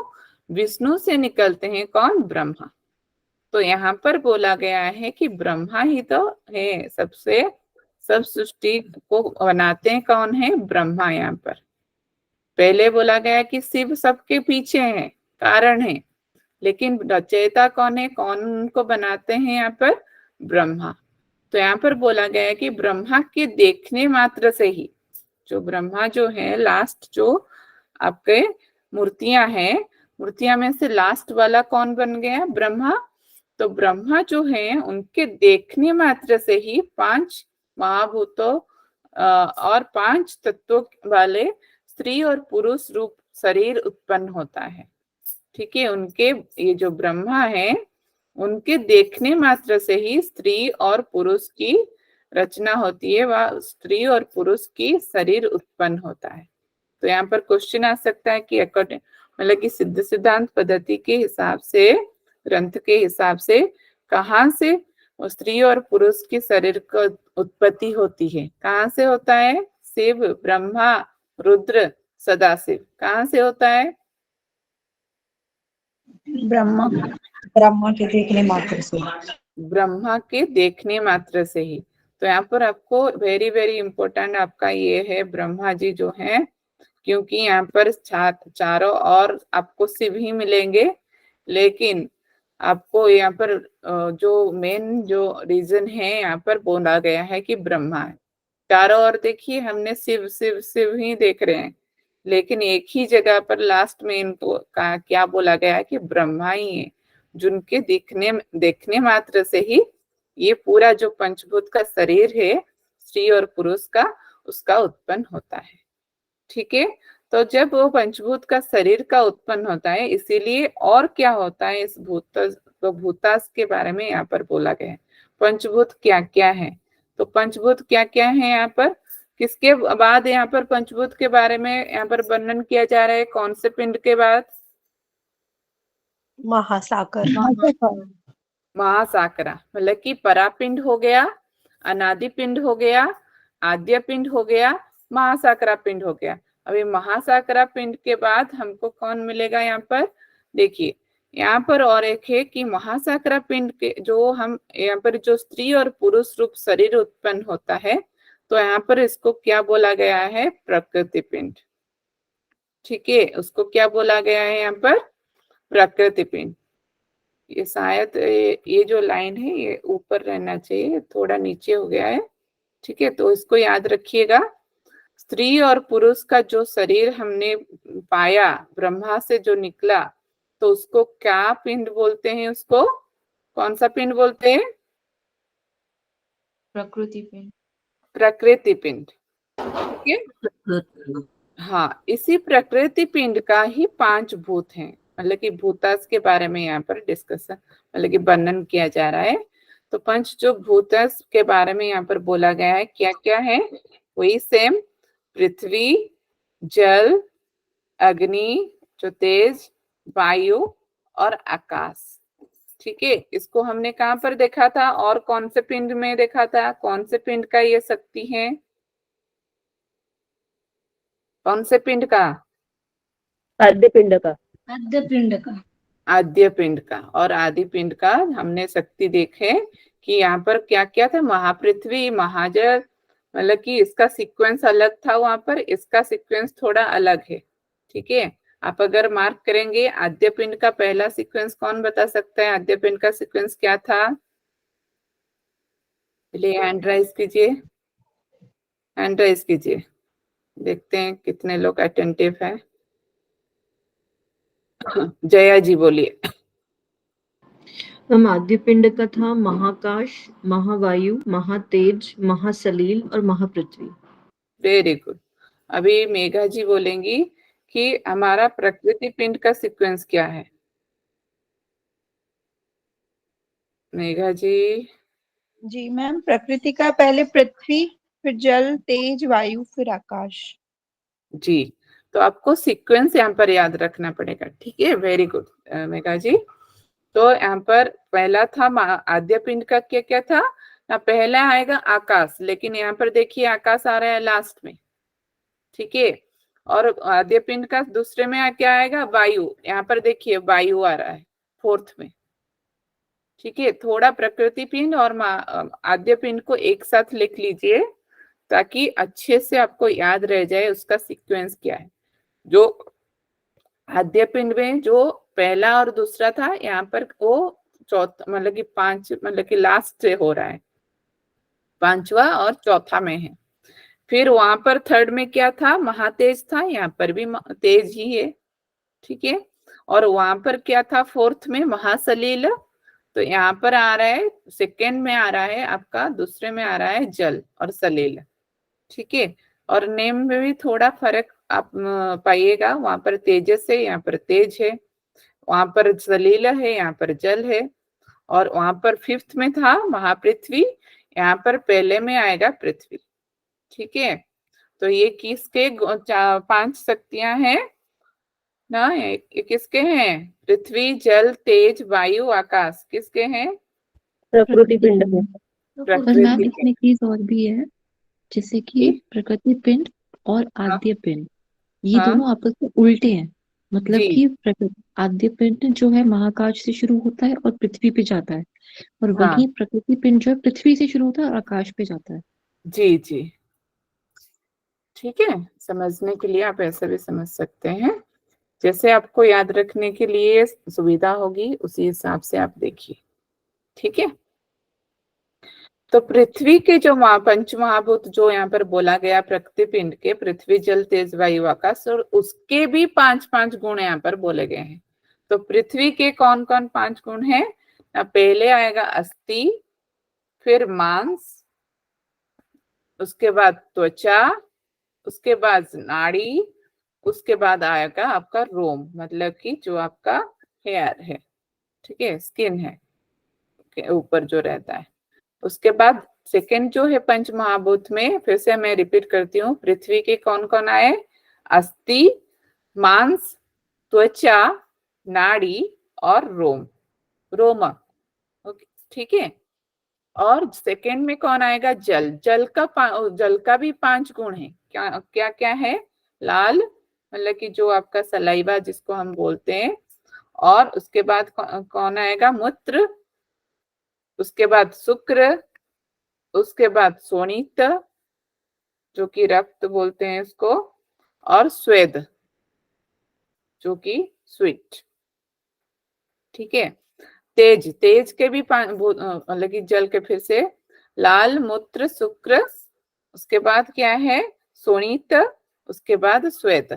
विष्णु से निकलते हैं कौन, ब्रह्मा। तो यहाँ पर बोला गया है कि ब्रह्मा ही तो है, सबसे सब सृष्टि को बनाते हैं कौन है? ब्रह्मा। यहाँ पर पहले बोला गया कि शिव सबके पीछे है, कारण है, लेकिन रचयिता कौन है? कौन उनको बनाते हैं? यहाँ पर ब्रह्मा। तो यहाँ पर बोला गया है कि ब्रह्मा के देखने मात्र से ही, जो ब्रह्मा जो है लास्ट, जो आपके मूर्तियां हैं, मूर्तियां में से लास्ट वाला कौन बन गया? ब्रह्मा। तो ब्रह्मा जो है उनके देखने मात्र से ही 5 महाभूतों और 5 तत्वों वाले स्त्री और पुरुष रूप शरीर उत्पन्न होता है। ठीक है, उनके ये जो ब्रह्मा है उनके देखने मात्र से ही स्त्री और पुरुष की रचना होती है, वह स्त्री और पुरुष की शरीर उत्पन्न होता है। तो यहाँ पर क्वेश्चन आ सकता है कि अकॉर्डिंग मतलब कि सिद्ध सिद्धांत पद्धति के हिसाब से, ग्रंथ के हिसाब से कहाँ से स्त्री और पुरुष के शरीर का उत्पत्ति होती है? कहाँ से होता है? शिव, ब्रह्मा, रुद्र, सदाशिव, कहाँ से होता है? ब्रह्मा ब्रह्मा के देखने मात्र से। ब्रह्मा के देखने मात्र से ही। तो यहाँ पर आपको वेरी वेरी इंपॉर्टेंट आपका ये है ब्रह्मा जी जो है, क्योंकि यहाँ पर चारों और आपको शिव ही मिलेंगे, लेकिन आपको यहाँ पर जो मेन जो रीजन है यहाँ पर बोला गया है कि ब्रह्मा है। चारों ओर देखिए हमने शिव शिव शिव ही देख रहे हैं, लेकिन एक ही जगह पर लास्ट में इनको क्या बोला गया है कि ब्रह्मा ही है, जिनके देखने मात्र से ही ये पूरा जो पंचभूत का शरीर है स्त्री और पुरुष का, उसका उत्पन्न होता है। ठीक है, तो जब वो पंचभूत का शरीर का उत्पन्न होता है, इसीलिए और क्या होता है इस भूतास के बारे में यहाँ पर बोला गया है। पंचभूत क्या क्या है? तो पंचभूत क्या क्या है यहाँ पर, किसके बाद यहाँ पर पंचभूत के बारे में यहाँ पर वर्णन किया जा रहा है? कौन से पिंड के बाद? महासागर। महासाकरा, मतलब कि परापिंड हो गया, अनादि पिंड हो गया, आद्य पिंड हो गया, महासाकरा पिंड हो गया। अभी महासाकरा पिंड के बाद हमको कौन मिलेगा? यहाँ पर देखिए, यहाँ पर और एक है कि महासाकरा पिंड के जो हम यहाँ पर जो स्त्री और पुरुष रूप शरीर उत्पन्न होता है, तो यहाँ पर इसको क्या बोला गया है? प्रकृति पिंड। ठीक है, उसको क्या बोला गया है यहाँ पर? प्रकृति पिंड। ये शायद ये जो लाइन है ये ऊपर रहना चाहिए, थोड़ा नीचे हो गया है। ठीक है, तो इसको याद रखिएगा। स्त्री और पुरुष का जो शरीर हमने पाया ब्रह्मा से जो निकला, तो उसको क्या पिंड बोलते हैं? उसको कौन सा पिंड बोलते हैं? प्रकृति पिंड। प्रकृति पिंड। ठीक है, हाँ, इसी प्रकृति पिंड का ही 5 भूत हैं, मतलब कि भूतास के बारे में यहाँ पर डिस्कशन मतलब कि वर्णन किया जा रहा है। तो 5 जो भूतास के बारे में यहाँ पर बोला गया है, क्या क्या है? वही सेम, पृथ्वी, जल, अग्नि, जो तेज, वायु और आकाश। ठीक है, इसको हमने कहाँ पर देखा था और कौन से पिंड में देखा था? कौन से पिंड का ये शक्ति है? कौन से पिंड का? आद्य पिंड का। आद्य पिंड का। आद्य पिंड का और आदि पिंड का हमने शक्ति देखे कि यहाँ पर क्या क्या था? महापृथ्वी, महाजल, मतलब कि इसका सीक्वेंस अलग था, वहां पर इसका सीक्वेंस थोड़ा अलग है। ठीक है, आप अगर मार्क करेंगे आद्य पिंड का पहला सीक्वेंस कौन बता सकता है? आद्य पिंड का सीक्वेंस क्या था? चलिए हैंड राइज कीजिए, हैंड राइज कीजिए, देखते हैं कितने लोग अटेंटिव है। जया जी बोलिए। हम आद्य पिंड का था महाकाश, महावायु, महातेज, महासलील और महापृथ्वी। Very good. अभी मेघा जी बोलेंगी कि हमारा प्रकृति पिंड का सीक्वेंस क्या है? मेघा जी। जी मैम, प्रकृति का पहले पृथ्वी, फिर जल, तेज, वायु, फिर आकाश। जी, तो आपको सीक्वेंस यहाँ पर याद रखना पड़ेगा। ठीक है, वेरी गुड मेघा जी। तो यहाँ पर पहला था आद्य पिंड का क्या क्या था ना? पहला आएगा आकाश, लेकिन यहाँ पर देखिए आकाश आ रहा है लास्ट में। ठीक है, और आद्य पिंड का दूसरे में क्या आएगा? वायु। यहाँ पर देखिए वायु आ रहा है 4th में। ठीक है, थोड़ा प्रकृति पिंड और आद्य पिंड को एक साथ लिख लीजिए ताकि अच्छे से आपको याद रह जाए उसका सीक्वेंस क्या है। जो आद्य पिंड में जो पहला और दूसरा था, यहाँ पर वो चौथा मतलब कि पांच मतलब कि लास्ट से हो रहा है, पांचवा और चौथा में है। फिर वहां पर थर्ड में क्या था, महातेज था, यहाँ पर भी तेज ही है, ठीक है। और वहां पर क्या था, फोर्थ में महासलील, तो यहाँ पर आ रहा है सेकेंड में आ रहा है आपका, दूसरे में आ रहा है जल और सलील, ठीक है। और नेम में भी थोड़ा फर्क आप पाइएगा, वहां पर तेजस है, यहाँ पर तेज है, वहां पर सलील है, यहाँ पर जल है। और वहां पर फिफ्थ में था महापृथ्वी, यहाँ पर पहले में आएगा पृथ्वी, ठीक है। तो ये किसके 5 शक्तियां हैं ना, ये किसके हैं, पृथ्वी जल तेज वायु आकाश, किसके हैं, प्रकृति पिंड में। पर मैम प्रकृति इसमें एक चीज और भी है, जैसे कि प्रकृति पिंड और आद्य पिंड, ये हाँ दोनों आपस में उल्टे हैं। मतलब जी कि आद्य पिंड जो है महाकाश से शुरू होता है और पृथ्वी पे जाता है, और हाँ वहीं प्रकृति पिंड जो है पृथ्वी से शुरू होता है और आकाश पे जाता है। जी जी, ठीक है। समझने के लिए आप ऐसे भी समझ सकते हैं, जैसे आपको याद रखने के लिए सुविधा होगी उसी हिसाब से आप देखिए, ठीक है। तो पृथ्वी के जो पंच महाभूत जो यहाँ पर बोला गया प्रकृति पिंड के, पृथ्वी जल तेज वायु आकाश, और उसके भी 5 गुण यहाँ पर बोले गए हैं। तो पृथ्वी के कौन कौन 5 गुण हैं, पहले आएगा अस्थि, फिर मांस, उसके बाद त्वचा, उसके बाद नाड़ी, उसके बाद आएगा आपका रोम, मतलब कि जो आपका हेयर है, ठीक है, स्किन है के ऊपर जो रहता है। उसके बाद सेकंड जो है पंच महाभूत में, फिर से मैं रिपीट करती हूँ, पृथ्वी के कौन कौन आए, अस्थि, मांस, त्वचा, नाड़ी और रोम, ओके, ठीक है। और सेकंड में कौन आएगा, जल, जल का भी 5 गुण है, क्या क्या क्या है, लाल मतलब कि जो आपका सलाइवा जिसको हम बोलते हैं, और उसके बाद कौन आएगा, मूत्र, उसके बाद शुक्र, उसके बाद शोणित जो कि रक्त बोलते हैं इसको, और स्वेद जो कि स्वीट, ठीक है। तेज, तेज के भी मतलब कि जल के फिर से लाल, मूत्र, शुक्र, उसके बाद क्या है, शोणित, उसके बाद श्वेत,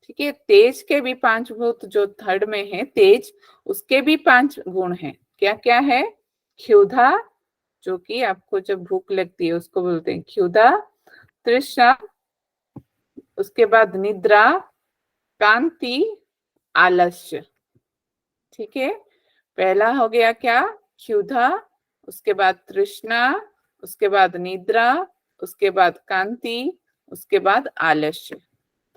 ठीक है। तेज के भी 5 भूत जो थर्ड में है तेज, उसके भी 5 गुण हैं, क्या क्या है, क्षुधा जो कि आपको जब भूख लगती है उसको बोलते हैं क्षुधा, तृष्णा, उसके बाद निद्रा, कांति, आलस्य, ठीक है। पहला हो गया क्या, क्षुधा, उसके बाद तृष्णा, उसके बाद निद्रा, उसके बाद कांति, उसके बाद आलस्य।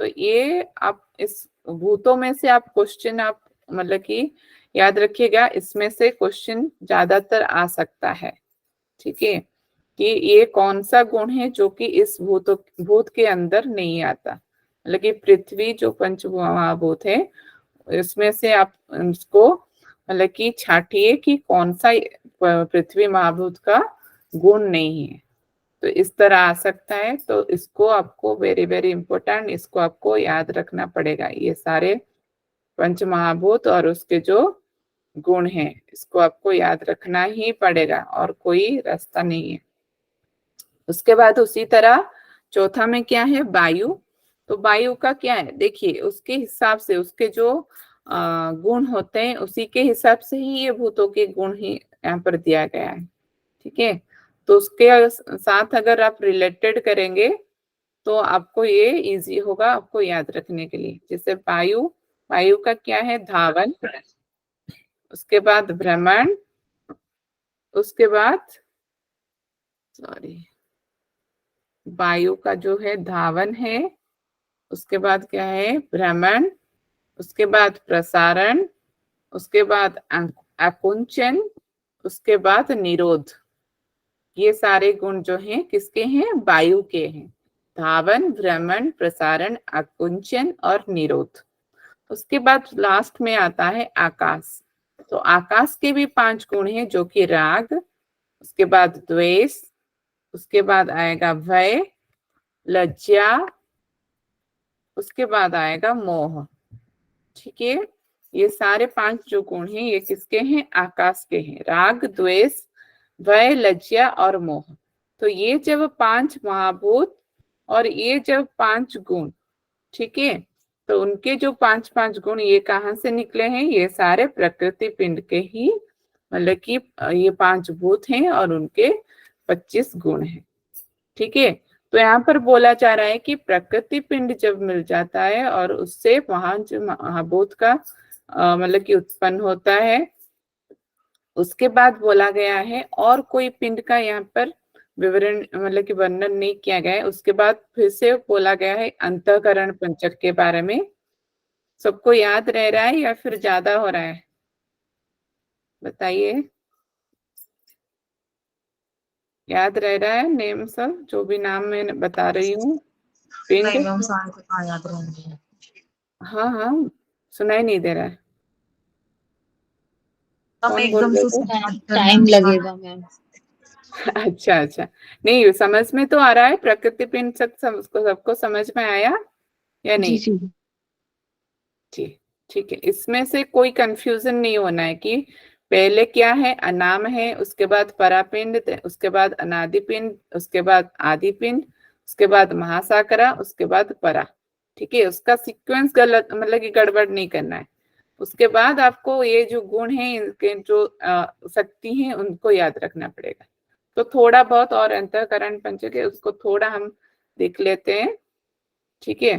तो ये आप इस भूतों में से आप क्वेश्चन आप मतलब कि याद रखिएगा, इसमें से क्वेश्चन ज्यादातर आ सकता है, ठीक है, कि ये कौन सा गुण है जो कि इस भूत के अंदर नहीं आता। मतलब कि पृथ्वी जो पंच महाभूत है इसमें से आप इसको मतलब कि छांटिए कि कौन सा पृथ्वी महाभूत का गुण नहीं है, तो इस तरह आ सकता है। तो इसको आपको वेरी वेरी इंपॉर्टेंट, इसको आपको याद रखना पड़ेगा, ये सारे पंच महाभूत और उसके जो गुण हैं इसको आपको याद रखना ही पड़ेगा, और कोई रास्ता नहीं है। उसके बाद उसी तरह चौथा में क्या है, वायु। तो वायु का क्या है, देखिए उसके हिसाब से उसके जो गुण होते हैं उसी के हिसाब से ही ये भूतों के गुण ही यहाँ पर दिया गया है, ठीक है। तो उसके साथ अगर आप रिलेटेड करेंगे तो आपको ये इजी होगा आपको याद रखने के लिए। जैसे वायु, वायु का क्या है, धावन, उसके बाद भ्रमण, उसके बाद वायु का जो है धावन है, उसके बाद क्या है, भ्रमण, उसके बाद प्रसारण, उसके बाद आकुंचन, उसके बाद निरोध। ये सारे गुण जो हैं किसके हैं, वायु के हैं, धावन, भ्रमण, प्रसारण, आकुंचन और निरोध। उसके बाद लास्ट में आता है आकाश। तो आकाश के भी 5 गुण हैं, जो कि राग, उसके बाद द्वेष, उसके बाद आएगा भय, लज्जा, उसके बाद आएगा मोह। ठीक है, ये सारे 5 जो गुण हैं ये किसके हैं? आकाश के हैं। राग, द्वेष, भय, लज्जा और मोह। तो ये जब 5 महाभूत और ये जब 5 गुण, ठीक है, तो उनके जो 5-5 गुण ये कहाँ से निकले हैं? ये सारे प्रकृति पिंड के ही, मतलब कि ये 5 भूत हैं और उनके 25 गुण हैं। ठीक है, तो यहाँ पर बोला जा रहा है कि प्रकृति पिंड जब मिल जाता है और उससे वहां जो महाभूत का मतलब कि उत्पन्न होता है, उसके बाद बोला गया है और कोई पिंड का यहाँ पर विवरण मतलब कि वर्णन नहीं किया गया है। उसके बाद फिर से बोला गया है अंतःकरण पंचक के बारे में। सबको याद रह रहा है या फिर ज्यादा हो रहा है? बताइए, याद रह रहा है नेम सब, जो भी नाम मैं बता रही हूँ? पिंड, नहीं मैम, सारे को कहाँ याद रहेंगे। हाँ हाँ, सुनाई नहीं दे रहा है। हम कौन बोल एकदम रहे से थे? टाइम लगेगा मैम। अच्छा अच्छा, नहीं समझ में तो आ रहा है। प्रकृति पिंड सबको समझ में आया या जी नहीं? जी ठीक, ठीक है, इसमें से कोई कंफ्यूजन नहीं होना है कि पहले क्या है? अनाम है, उसके बाद परापिंड, उसके बाद अनादि पिंड, उसके बाद आदि पिंड, उसके बाद महासाकरा, उसके बाद परा। ठीक है, उसका सीक्वेंस गलत मतलब कि गड़बड़ नहीं करना है। उसके बाद आपको ये जो गुण हैं, इनके जो शक्ति हैं, उनको याद रखना पड़ेगा। तो थोड़ा बहुत और अंतःकरण पंचक है, उसको थोड़ा हम देख लेते हैं। ठीक है,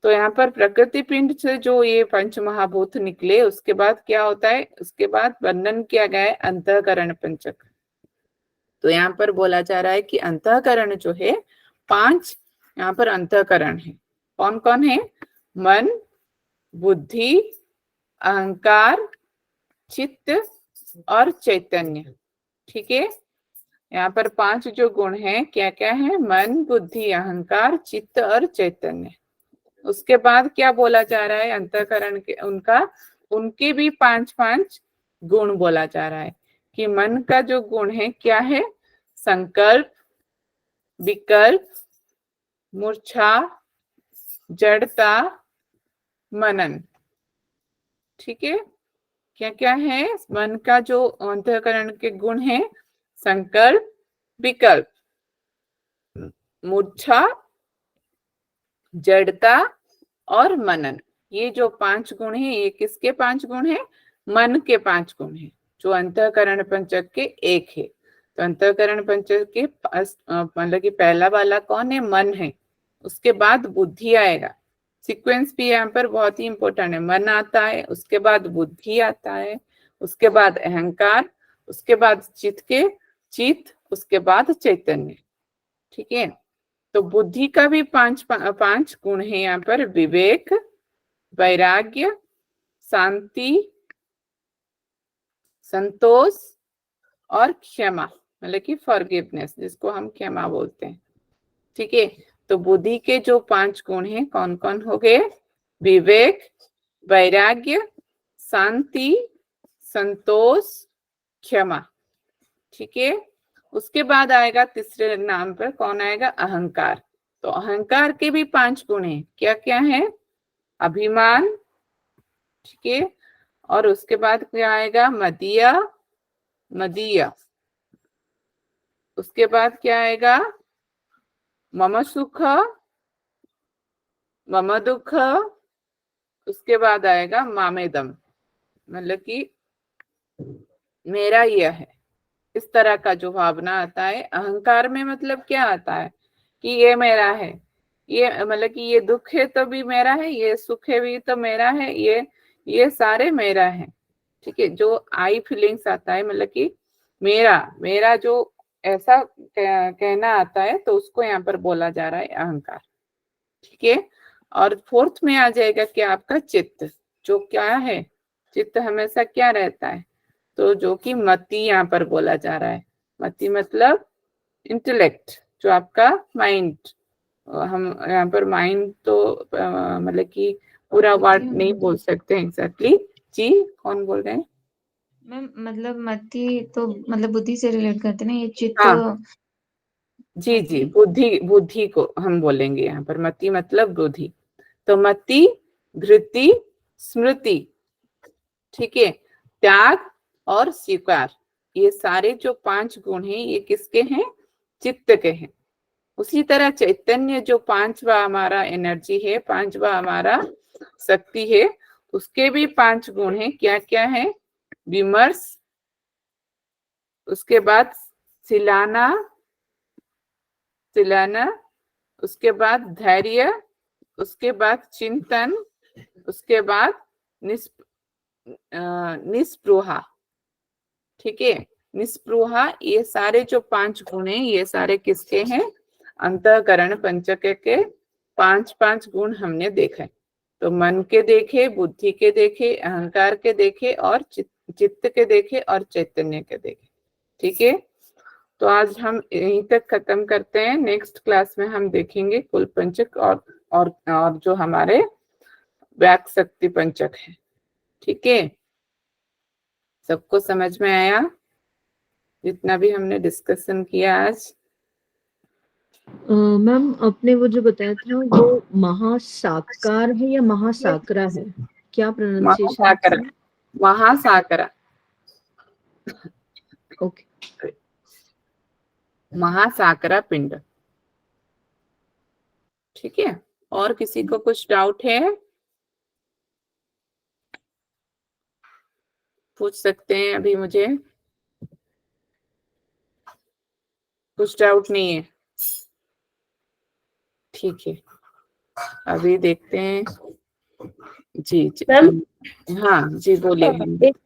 तो यहाँ पर प्रकृति पिंड से जो ये 5 महाभूत निकले, उसके बाद क्या होता है? उसके बाद वर्णन किया गया है अंतःकरण पंचक। तो यहाँ पर बोला जा रहा है कि अंतःकरण जो है 5 यहाँ पर अंतःकरण है। कौन कौन है? मन, बुद्धि, अहंकार, चित्त और चैतन्य। ठीक है, यहाँ पर 5 जो गुण हैं क्या क्या है? मन, बुद्धि, अहंकार, चित्त और चैतन्य। उसके बाद क्या बोला जा रहा है? अंतःकरण के उनके भी 5-5 गुण बोला जा रहा है कि मन का जो गुण है क्या है? संकल्प, विकल्प, मूर्छा, जड़ता, मनन। ठीक है, क्या क्या है मन का जो अंतःकरण के गुण है? संकल्प, विकल्प, मूर्छा, जड़ता और मनन। ये जो 5 गुण है, ये किसके 5 गुण है? मन के 5 गुण है, जो अंतःकरण पंचक के एक है। तो अंतःकरण पंचक के मतलब कि पहला वाला कौन है? मन है। उसके बाद बुद्धि आएगा। सीक्वेंस भी यहाँ पर बहुत ही इंपॉर्टेंट है। मन आता है, उसके बाद बुद्धि आता है, उसके बाद अहंकार, उसके बाद चित्त, उसके बाद चैतन्य। ठीक है, तो बुद्धि का भी 5 गुण है यहाँ पर। विवेक, वैराग्य, शांति, संतोष और क्षमा, मतलब कि फॉरगिवनेस, जिसको हम क्षमा बोलते हैं। ठीक है, तो बुद्धि के जो 5 गुण हैं कौन कौन हो गए? विवेक, वैराग्य, शांति, संतोष, क्षमा। ठीक है, उसके बाद आएगा तीसरे नाम पर कौन आएगा? अहंकार। तो अहंकार के भी 5 गुण हैं। क्या क्या है? अभिमान, ठीक है, और उसके बाद क्या आएगा? मदीय। उसके बाद क्या आएगा? मम सुख, मम दुख। उसके बाद आएगा मामेदम, मतलब कि मेरा यह है। इस तरह का जो भावना आता है अहंकार में, मतलब क्या आता है कि ये मेरा है, ये मतलब कि ये दुख है तो भी मेरा है, ये सुख है भी तो मेरा है, ये सारे मेरा है। ठीक है, जो आई फीलिंग्स आता है, मतलब कि मेरा जो ऐसा कहना आता है, तो उसको यहाँ पर बोला जा रहा है अहंकार। ठीक है, और फोर्थ में आ जाएगा क्या? आपका चित्त। जो क्या है? चित्त हमेशा क्या रहता है? तो जो कि मति यहाँ पर बोला जा रहा है। मति मतलब इंटेलेक्ट, जो आपका माइंड। हम यहाँ पर माइंड तो मतलब कि पूरा वर्ड नहीं बोल सकते एग्जैक्टली। जी, कौन बोल रहे हैं? मैम मतलब मति तो मतलब बुद्धि से रिलेट करते ना, ये चित्त। हाँ जी जी, बुद्धि, बुद्धि को हम बोलेंगे यहाँ पर। मति मतलब बुद्धि। तो मति, धृति, स्मृति, ठीक है, त्याग और स्वीकार, ये सारे जो 5 गुण हैं ये किसके हैं? चित्त के हैं। उसी तरह चैतन्य जो 5वां हमारा एनर्जी है, 5वां हमारा शक्ति है, उसके भी 5 गुण हैं। क्या क्या है? विमर्श, उसके बाद सिलाना, उसके बाद धैर्य, उसके बाद चिंतन, उसके बाद निस्पृहा, ठीक है, निस्पृहा। ये सारे जो 5 गुण हैं ये सारे किसके हैं? अंतःकरण पंचक के 5 गुण हमने देखे। तो मन के देखे, बुद्धि के देखे, अहंकार के देखे और चित्त के देखे और चैतन्य के देखे, ठीक है। तो आज हम यहीं तक खत्म करते हैं। नेक्स्ट क्लास में हम देखेंगे कुल पंचक और जो हमारे व्याक शक्ति पंचक है, ठीक है। सबको समझ में आया जितना भी हमने डिस्कशन किया आज? मैम आपने वो जो बताया था वो महासाकार है या महासाकरा है? क्या प्रोनाउंसिएशन? महासाकरा, महासाकरा, ओके। महासाकरा पिंड, ठीक है। और किसी को कुछ डाउट है? पूछ सकते हैं अभी। मुझे कुछ डाउट नहीं है, ठीक है। अभी देखते हैं जी, मैम हाँ जी बोलिए। एक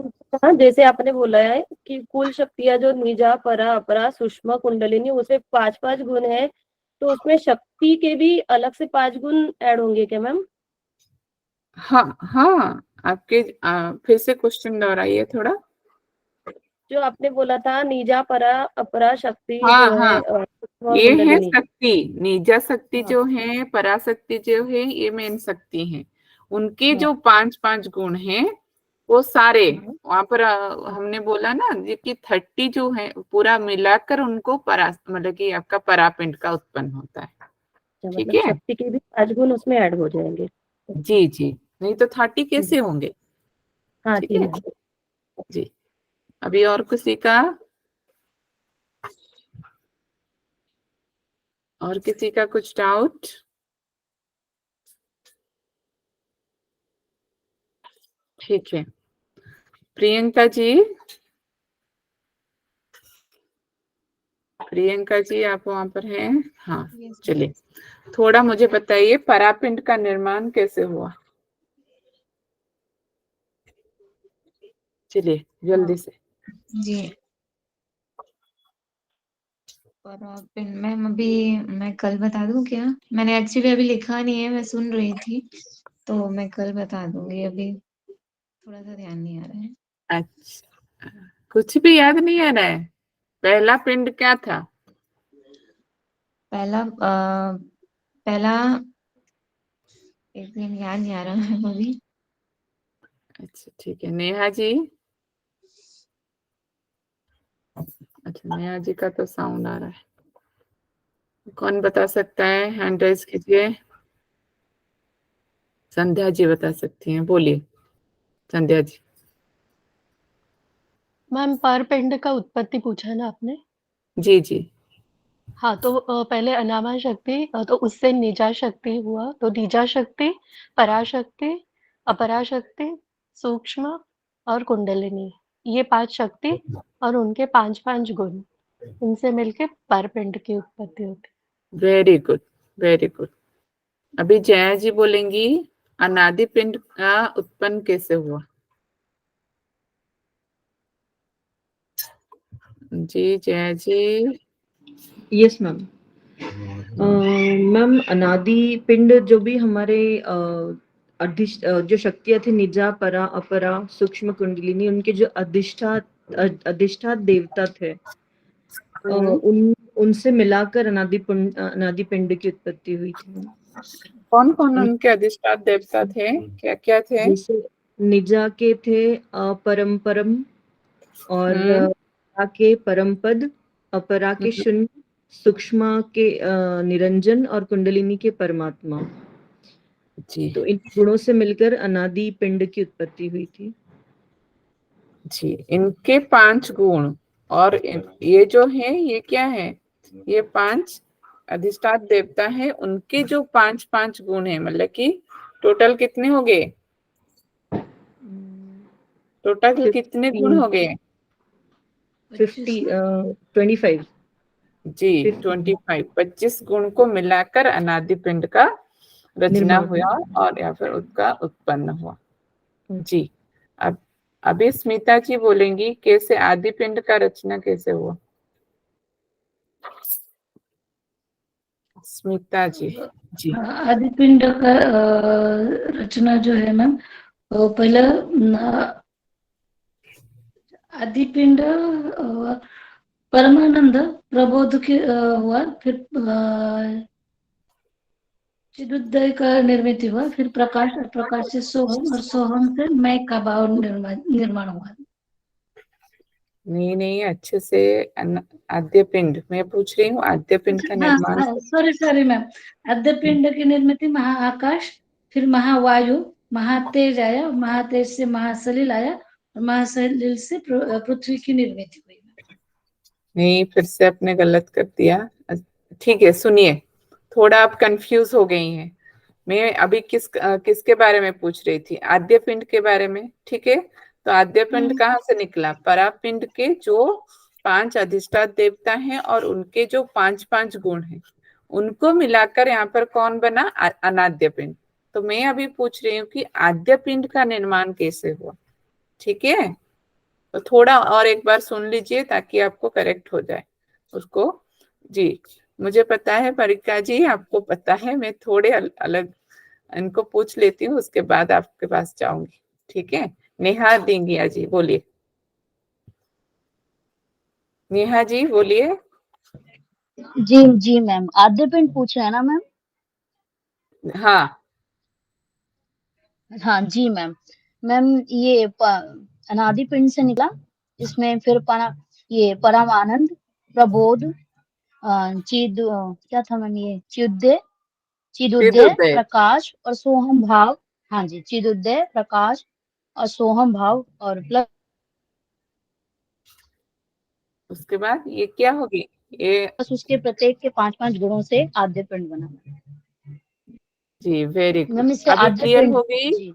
जैसे आपने बोला है कि कुल शक्तियां जो निजा, परा, अपरा, सूक्ष्म, कुंडलिनी, उसमें 5 गुण है, तो उसमें शक्ति के भी अलग से 5 गुण ऐड होंगे क्या मैम? हाँ हाँ, आपके फिर से क्वेश्चन दोहराइए थोड़ा। जो आपने बोला था निजा, परा, अपरा शक्ति हाँ जो है हाँ, सूक्ष्म, ये है कुंडलिनी। शक्ति, निजा शक्ति हाँ। जो है, पराशक्ति जो है, ये मेन शक्ति है। उनके हाँ। जो 5 गुण हैं वो सारे वहां पर हमने बोला ना ये कि 30 जो है पूरा मिलाकर उनको परा, मतलब कि आपका परापिंड का उत्पन्न होता है, ठीक मतलब है। शक्ति के भी 5 गुण उसमें ऐड हो जाएंगे। जी जी, नहीं तो 30 कैसे होंगे? हाँ ठीक जी है मैम। जी। अभी और किसी का? और किसी का कुछ डाउट? ठीक है, प्रियंका जी, प्रियंका जी आप वहां पर हैं? हाँ चलिए, थोड़ा मुझे बताइए परापिंड का निर्माण कैसे हुआ? चलिए जल्दी से। जी, परापिंड मैम अभी मैं कल बता दूं क्या? मैंने एक्चुअली अभी लिखा नहीं है, मैं सुन रही थी, तो मैं कल बता दूंगी। अभी थोड़ा सा ध्यान नहीं आ रहा है। अच्छा, कुछ भी याद नहीं आ रहा है? पहला पिंड क्या था? पहला एक दिन याद नहीं आ रहा है अभी। अच्छा ठीक है, नेहा जी। अच्छा, नेहा जी का तो साउंड आ रहा है, कौन बता सकता है? हैंड रेज कीजिए। संध्या जी बता सकती हैं, बोलिए संध्या जी। मैम पर पिंड का उत्पत्ति पूछा ना आपने? जी जी। हाँ, तो पहले अनामा शक्ति, तो उससे निजा शक्ति हुआ, तो निजा शक्ति, पराशक्ति, अपराशक्ति, सूक्ष्म और कुंडलिनी, ये 5 शक्ति और उनके 5 गुण, इनसे मिलके पर पिंड की उत्पत्ति होती है। Very good, very good. अभी जया जी बोलेंगी अनादि पिंड का उत्पन्न कैसे हुआ? जी Jaya ji. Yes ma'am. Ma'am अनादि पिंड जो भी हमारे जो शक्तियां थी निजा, परा, अपरा, सूक्ष्म, कुंडलिनी, उनके जो अधिष्ठा देवता थे, उनसे मिलाकर अनादि पिंड की उत्पत्ति हुई थी। कौन कौन उनके अधिष्ठान देवता थे? क्या क्या थे? जैसे निजा के थे परम परम, और परा के परम पद, अपरा के शून्य, सूक्ष्म के निरंजन और कुंडलिनी के परमात्मा। जी तो इन गुणों से मिलकर अनादि पिंड की उत्पत्ति हुई थी। जी, इनके 5 गुण और ये जो है ये क्या है, ये 5 अधिष्ठान देवता है, उनके जो 5 गुण है, मतलब कि टोटल कितने हो गए, टोटल कितने गुण हो गए? 25 जी 25 गुण को मिलाकर अनादि पिंड का रचना हुआ और या फिर उसका उत्पन्न हुआ। जी अब अभी स्मिता जी बोलेंगी कैसे आदि पिंड का रचना कैसे हुआ। स्मिता जी। जी आदि पिंड का रचना जो है मैम, पहले आदि पिंड परमानंद प्रबोध के हुआ, फिर चिदुदय का निर्मित हुआ, फिर प्रकाश और प्रकाश से सोहम और सोहम से मैं का भाव निर्माण हुआ। नहीं अच्छे से आद्य पिंड मैं पूछ रही हूँ, आद्य पिंड का निर्माण। सॉरी मैम, आद्य पिंड की निर्मित महाआकाश, फिर महावायु, महातेज आया, महातेज से महासलिल आया और महासलिल से पृथ्वी की निर्मित हुई। नहीं, फिर से आपने गलत कर दिया। ठीक है, सुनिए, थोड़ा आप कंफ्यूज हो गई हैं। मैं अभी किसके बारे में पूछ रही थी? आद्य पिंड के बारे में। ठीक है, तो आद्य पिंड कहाँ से निकला? परापिंड के जो 5 अधिष्ठान देवता हैं और उनके जो 5 गुण हैं, उनको मिलाकर यहाँ पर कौन बना? अनाद्य पिंड। तो मैं अभी पूछ रही हूँ कि आद्य पिंड का निर्माण कैसे हुआ। ठीक है, तो थोड़ा और एक बार सुन लीजिए ताकि आपको करेक्ट हो जाए उसको। जी मुझे पता है परिका जी, आपको पता है, मैं थोड़े अलग इनको पूछ लेती हूँ, उसके बाद आपके पास जाऊंगी। ठीक है, नेहा देंगिया जी बोलिए। नेहा जी बोलिए। जी मैम, आद्य पिंड पूछ रहे हैं ना मैम? हाँ जी मैम। ये अनादि पिंड से निकला, इसमें फिर ये परमानंद, प्रबोध, क्या था मैम, ये चिदुदय, प्रकाश और सोहम भाव। हाँ जी, चिदुदय, प्रकाश और सोहम भाव और प्लस उसके बाद ये क्या होगी? ये उसके प्रत्येक के 5 गुणों से आद्य पिंड बना। जी वेरी गुड, मैम इससे अभी आद्य क्लियर पिंड हो गई? जी।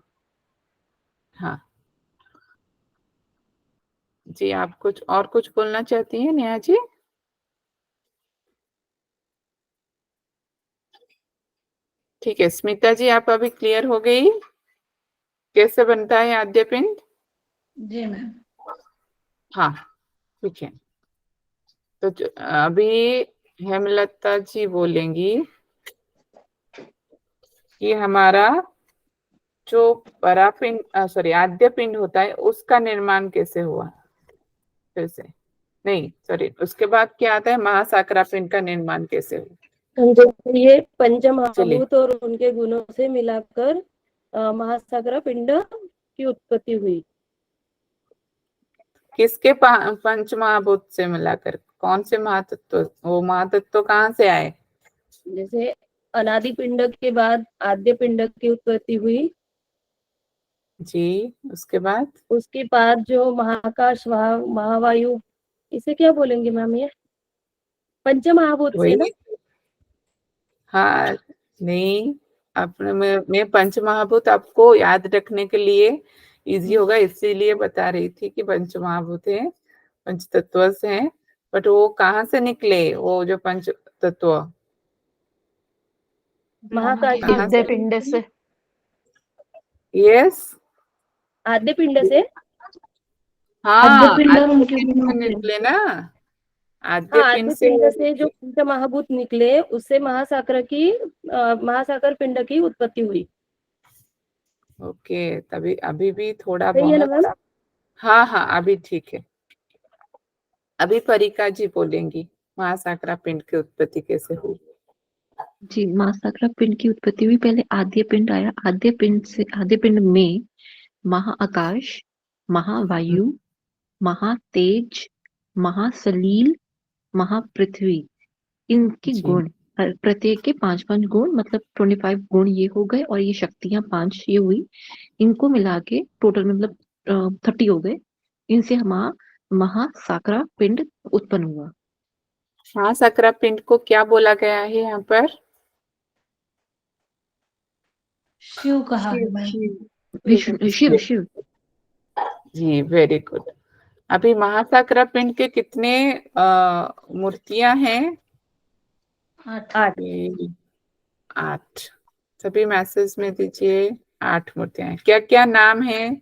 हाँ जी, आप कुछ बोलना चाहती हैं नेहा जी? ठीक है, स्मिता जी आप अभी क्लियर हो गई कैसे बनता है आद्य पिंड? जी मैम। हाँ ठीक है, तो अभी हेमलता जी बोलेंगी कि हमारा जो परापिंड आद्य पिंड होता है उसका निर्माण कैसे हुआ। फिर से नहीं, सॉरी, उसके बाद क्या आता है? महासाकरा पिंड का निर्माण कैसे हुआ? ये पंचमहाभूत और उनके गुणों से मिलाकर महासागरा पिंड की उत्पत्ति हुई। किसके पंचमहाभूत से मिलाकर? कौन से महातत्व? वो महातत्व कहाँ से आए? जैसे अनादि पिंड के बाद आद्य पिंड की उत्पत्ति हुई जी, उसके बाद जो महाकाश, महावायु, इसे क्या बोलेंगे मैम? ये पंचमहाभूत से ना? हाँ नहीं, अपने मैं पंचमहाभूत आपको याद रखने के लिए इजी होगा इसीलिए बता रही थी कि पंचमहाभूत है, पंच तत्व से हैं, बट वो कहाँ से निकले? वो जो पंच तत्व महाकाश आद्य पिंड से। यस, आद्य पिंड से। हाँ आद्य पिंड से निकले ना, आद्य पिंड से जो पंचमहाभूत निकले उससे महासागर पिंड की उत्पत्ति हुई। ओके, तभी अभी भी थोड़ा सही है ना मैम? हाँ अभी ठीक है। अभी परिका जी बोलेंगी महासाकरा पिंड की उत्पत्ति कैसे हुई। जी, महासाकरा पिंड की उत्पत्ति हुई, पहले आद्य पिंड आया, आद्य पिंड में महाआकाश, महावायु, महातेज, महासलील, महापृथ्वी, इनके जी गुण प्रत्येक के 5-5 गुण, मतलब 25 गुण ये हो गए, और ये शक्तियां 5 ये हुई, इनको मिला के टोटल मतलब 30 हो गए। इनसे हमारा महासाकरा पिंड उत्पन्न हुआ। महासाकरा पिंड को क्या बोला गया है यहाँ पर? शिव कहा है मैम। विष्णु, शिव शिव। जी वेरी गुड। अभी महासाकरा पिंड के कितने मूर्तियां हैं? 8। 8। सभी मैसेज में दीजिए 8 मूर्तियां हैं। क्या क्या नाम है?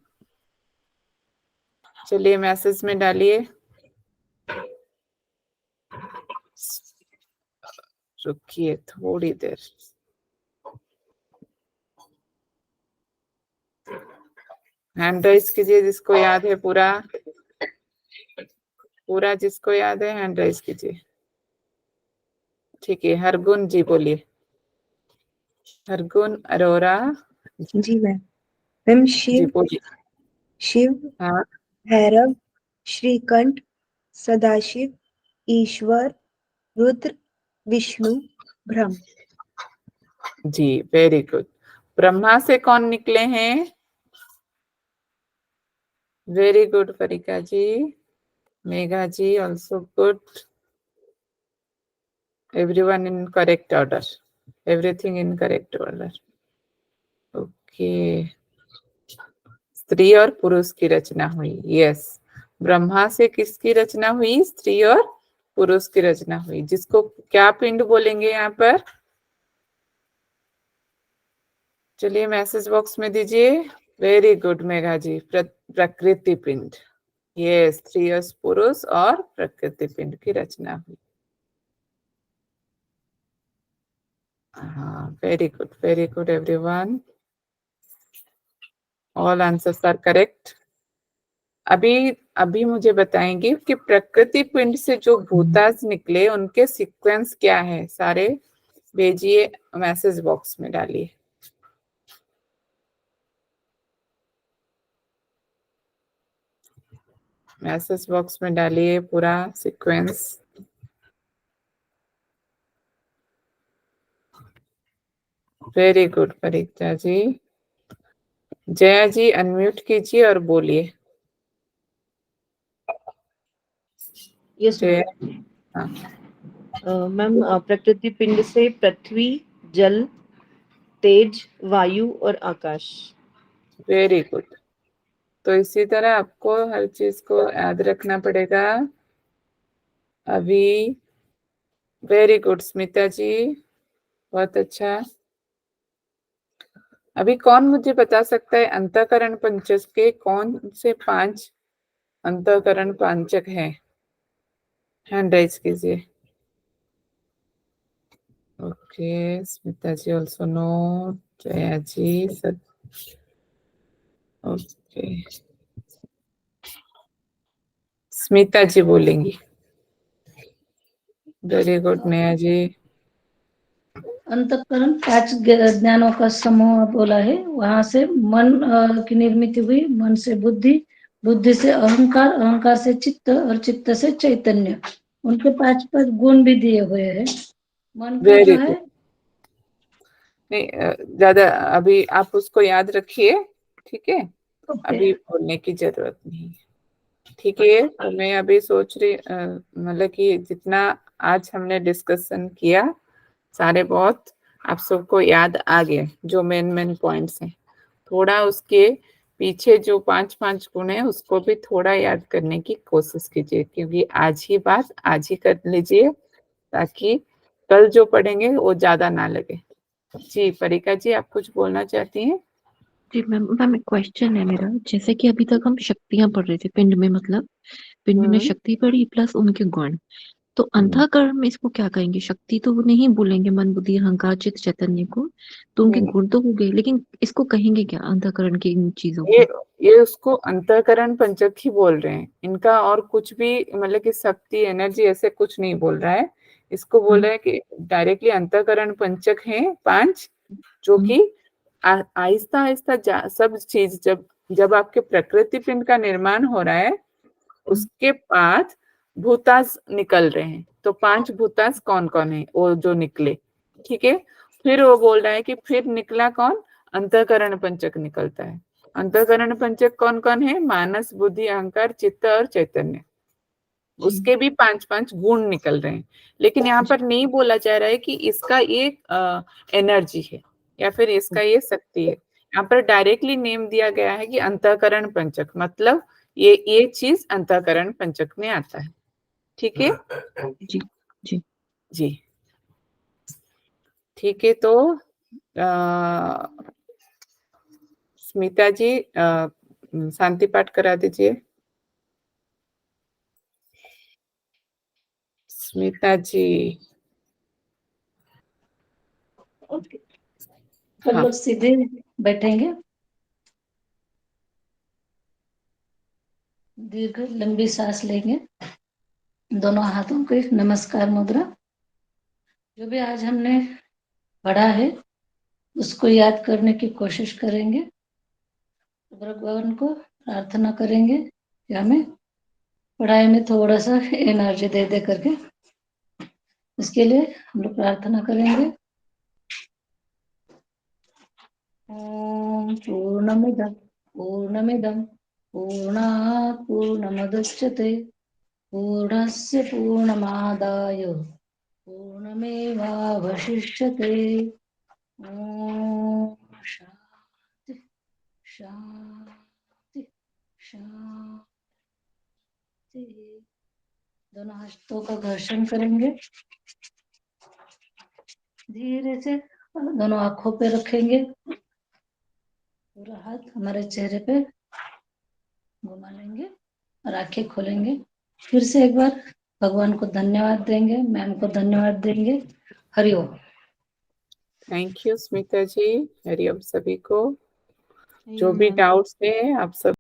चलिए मैसेज में डालिए। रुकिए थोड़ी देर। हैंड राइज कीजिए जिसको याद है, पूरा जिसको याद है हैंड राइज कीजिए। ठीक है, हरगुन जी बोलिए। हरगुन अरोरा जी मैम। जी बोलिए। शिव, हाँ भैरव, श्रीकंठ, सदाशिव, ईश्वर, रुद्र, विष्णु, ब्रह्म। जी वेरी गुड। ब्रह्मा से कौन निकले हैं? Very good Parika ji, Megha ji also good. Everyone in correct order, everything in correct order. Okay, स्त्री और पुरुष की रचना हुई। यस, ब्रह्मा से किसकी रचना हुई? स्त्री और पुरुष की रचना हुई। जिसको क्या पिंड बोलेंगे यहाँ पर? चलिए मैसेज बॉक्स में दीजिए। वेरी गुड मेघा जी, प्रकृति पिंड। ये स्त्री और पुरुष और प्रकृति पिंड की रचना हुई। हाँ very good everyone, all answers are correct. अभी मुझे बताएंगे कि प्रकृति पिंड से जो भूताज निकले उनके सीक्वेंस क्या है? सारे भेजिए, मैसेज बॉक्स में डालिए। मैसेज बॉक्स में डालिए पूरा सीक्वेंस। वेरी गुड परीक्षा जी। जया जी अनम्यूट कीजिए और बोलिए। Yes ma'am. प्रकृति पिंड से पृथ्वी, जल, तेज, वायु और आकाश। Very good. तो इसी तरह आपको हर चीज को याद रखना पड़ेगा। अभी वेरी गुड स्मिता जी, बहुत अच्छा। अभी कौन मुझे बता सकता है अंतःकरण पंचक के कौन से 5 अंतःकरण पंचक हैं? हैंड राइज कीजिए। ओके, स्मिता जी ऑल्सो नो, जया जी सब ओके। स्मिता जी बोलेंगी। Very good Neha ji. अंतःकरण 5 ज्ञानों का समूह बोला है। वहां से मन की निर्मित हुई, मन से बुद्धि, बुद्धि से अहंकार, अहंकार से चित्त और चित्त से चैतन्य। उनके 5 गुण भी दिए हुए हैं। मन का वेरी जो गुड। है नहीं ज्यादा अभी आप उसको याद रखिए, ठीक है? ओके। अभी बोलने की जरूरत नहीं है, ठीक है? तो मैं अभी सोच रही मतलब कि जितना आज हमने डिस्कशन किया सारे बहुत आप सबको याद आ गए, जो मेन पॉइंट्स हैं। थोड़ा उसके पीछे जो 5 गुण है उसको भी थोड़ा याद करने की कोशिश कीजिए, क्योंकि आज ही बात आज ही कर लीजिए ताकि कल जो पढ़ेंगे वो ज्यादा ना लगे। जी परिका जी, आप कुछ बोलना चाहती हैं? जी मैम, एक क्वेश्चन है मेरा। जैसे कि अभी तक हम शक्तियां पढ़ रहे थे पिंड में, मतलब पिंड में शक्ति पढ़ी प्लस उनके गुण। तो अंतःकरण में इसको क्या कहेंगे? शक्ति तो वो नहीं बोलेंगे, मन बुद्धि अहंकार चित्त चैतन्य को, तो उनके गुण तो हो गए, लेकिन इसको कहेंगे क्या अंतःकरण की इन चीजों को? ये उसको अंतःकरण पंचक ही बोल रहे हैं। इनका और कुछ भी मतलब कि शक्ति एनर्जी ऐसे कुछ नहीं बोल रहा है। इसको बोल रहे हैं कि डायरेक्टली अंतःकरण पंचक हैं 5, जो कि आहिस्ता आहिस्ता सब चीज जब आपके प्रकृति पिंड का निर्माण हो रहा है उसके बाद भूतास निकल रहे हैं। तो 5 भूतास कौन कौन है वो जो निकले, ठीक है। फिर वो बोल रहा है कि फिर निकला कौन, अंतःकरण पंचक निकलता है। अंतःकरण पंचक कौन कौन है, मानस, बुद्धि, अहंकार, चित्त और चैतन्य। उसके भी 5-5 गुण निकल रहे हैं, लेकिन यहाँ पर नहीं बोला जा रहा है कि इसका ये एनर्जी है या फिर इसका ये शक्ति है। यहाँ पर डायरेक्टली नेम दिया गया है कि अंतःकरण पंचक, मतलब ये चीज अंतःकरण पंचक में आता है, ठीक है जी जी जी। ठीक है, तो स्मिता जी शांति पाठ करा दीजिए। स्मिता जी। ओके, सब लोग सीधे बैठेंगे, दीर्घ लंबी सांस लेंगे, दोनों हाथों को नमस्कार मुद्रा। जो भी आज हमने पढ़ा है उसको याद करने की कोशिश करेंगे। भगवान को प्रार्थना करेंगे कि हमें पढ़ाई में थोड़ा सा एनर्जी दे दे करके। इसके लिए हम लोग प्रार्थना करेंगे। ओम पूर्णमिदं पूर्णात् पूर्णमुदच्यते पूर्णस्य पूर्णमादाय पूर्णमेवावशिष्यते। ओम शांति शांति शांति। दोनों हस्तों का घर्षण करेंगे, धीरे से दोनों आंखों पे रखेंगे, पूरा हाथ हमारे चेहरे पे घुमा लेंगे और आंखें खोलेंगे। फिर से एक बार भगवान को धन्यवाद देंगे, मैम को धन्यवाद देंगे। हरिओम। थैंक यू स्मिता जी, हरिओम सभी को। जो भी डाउट्स है आप सब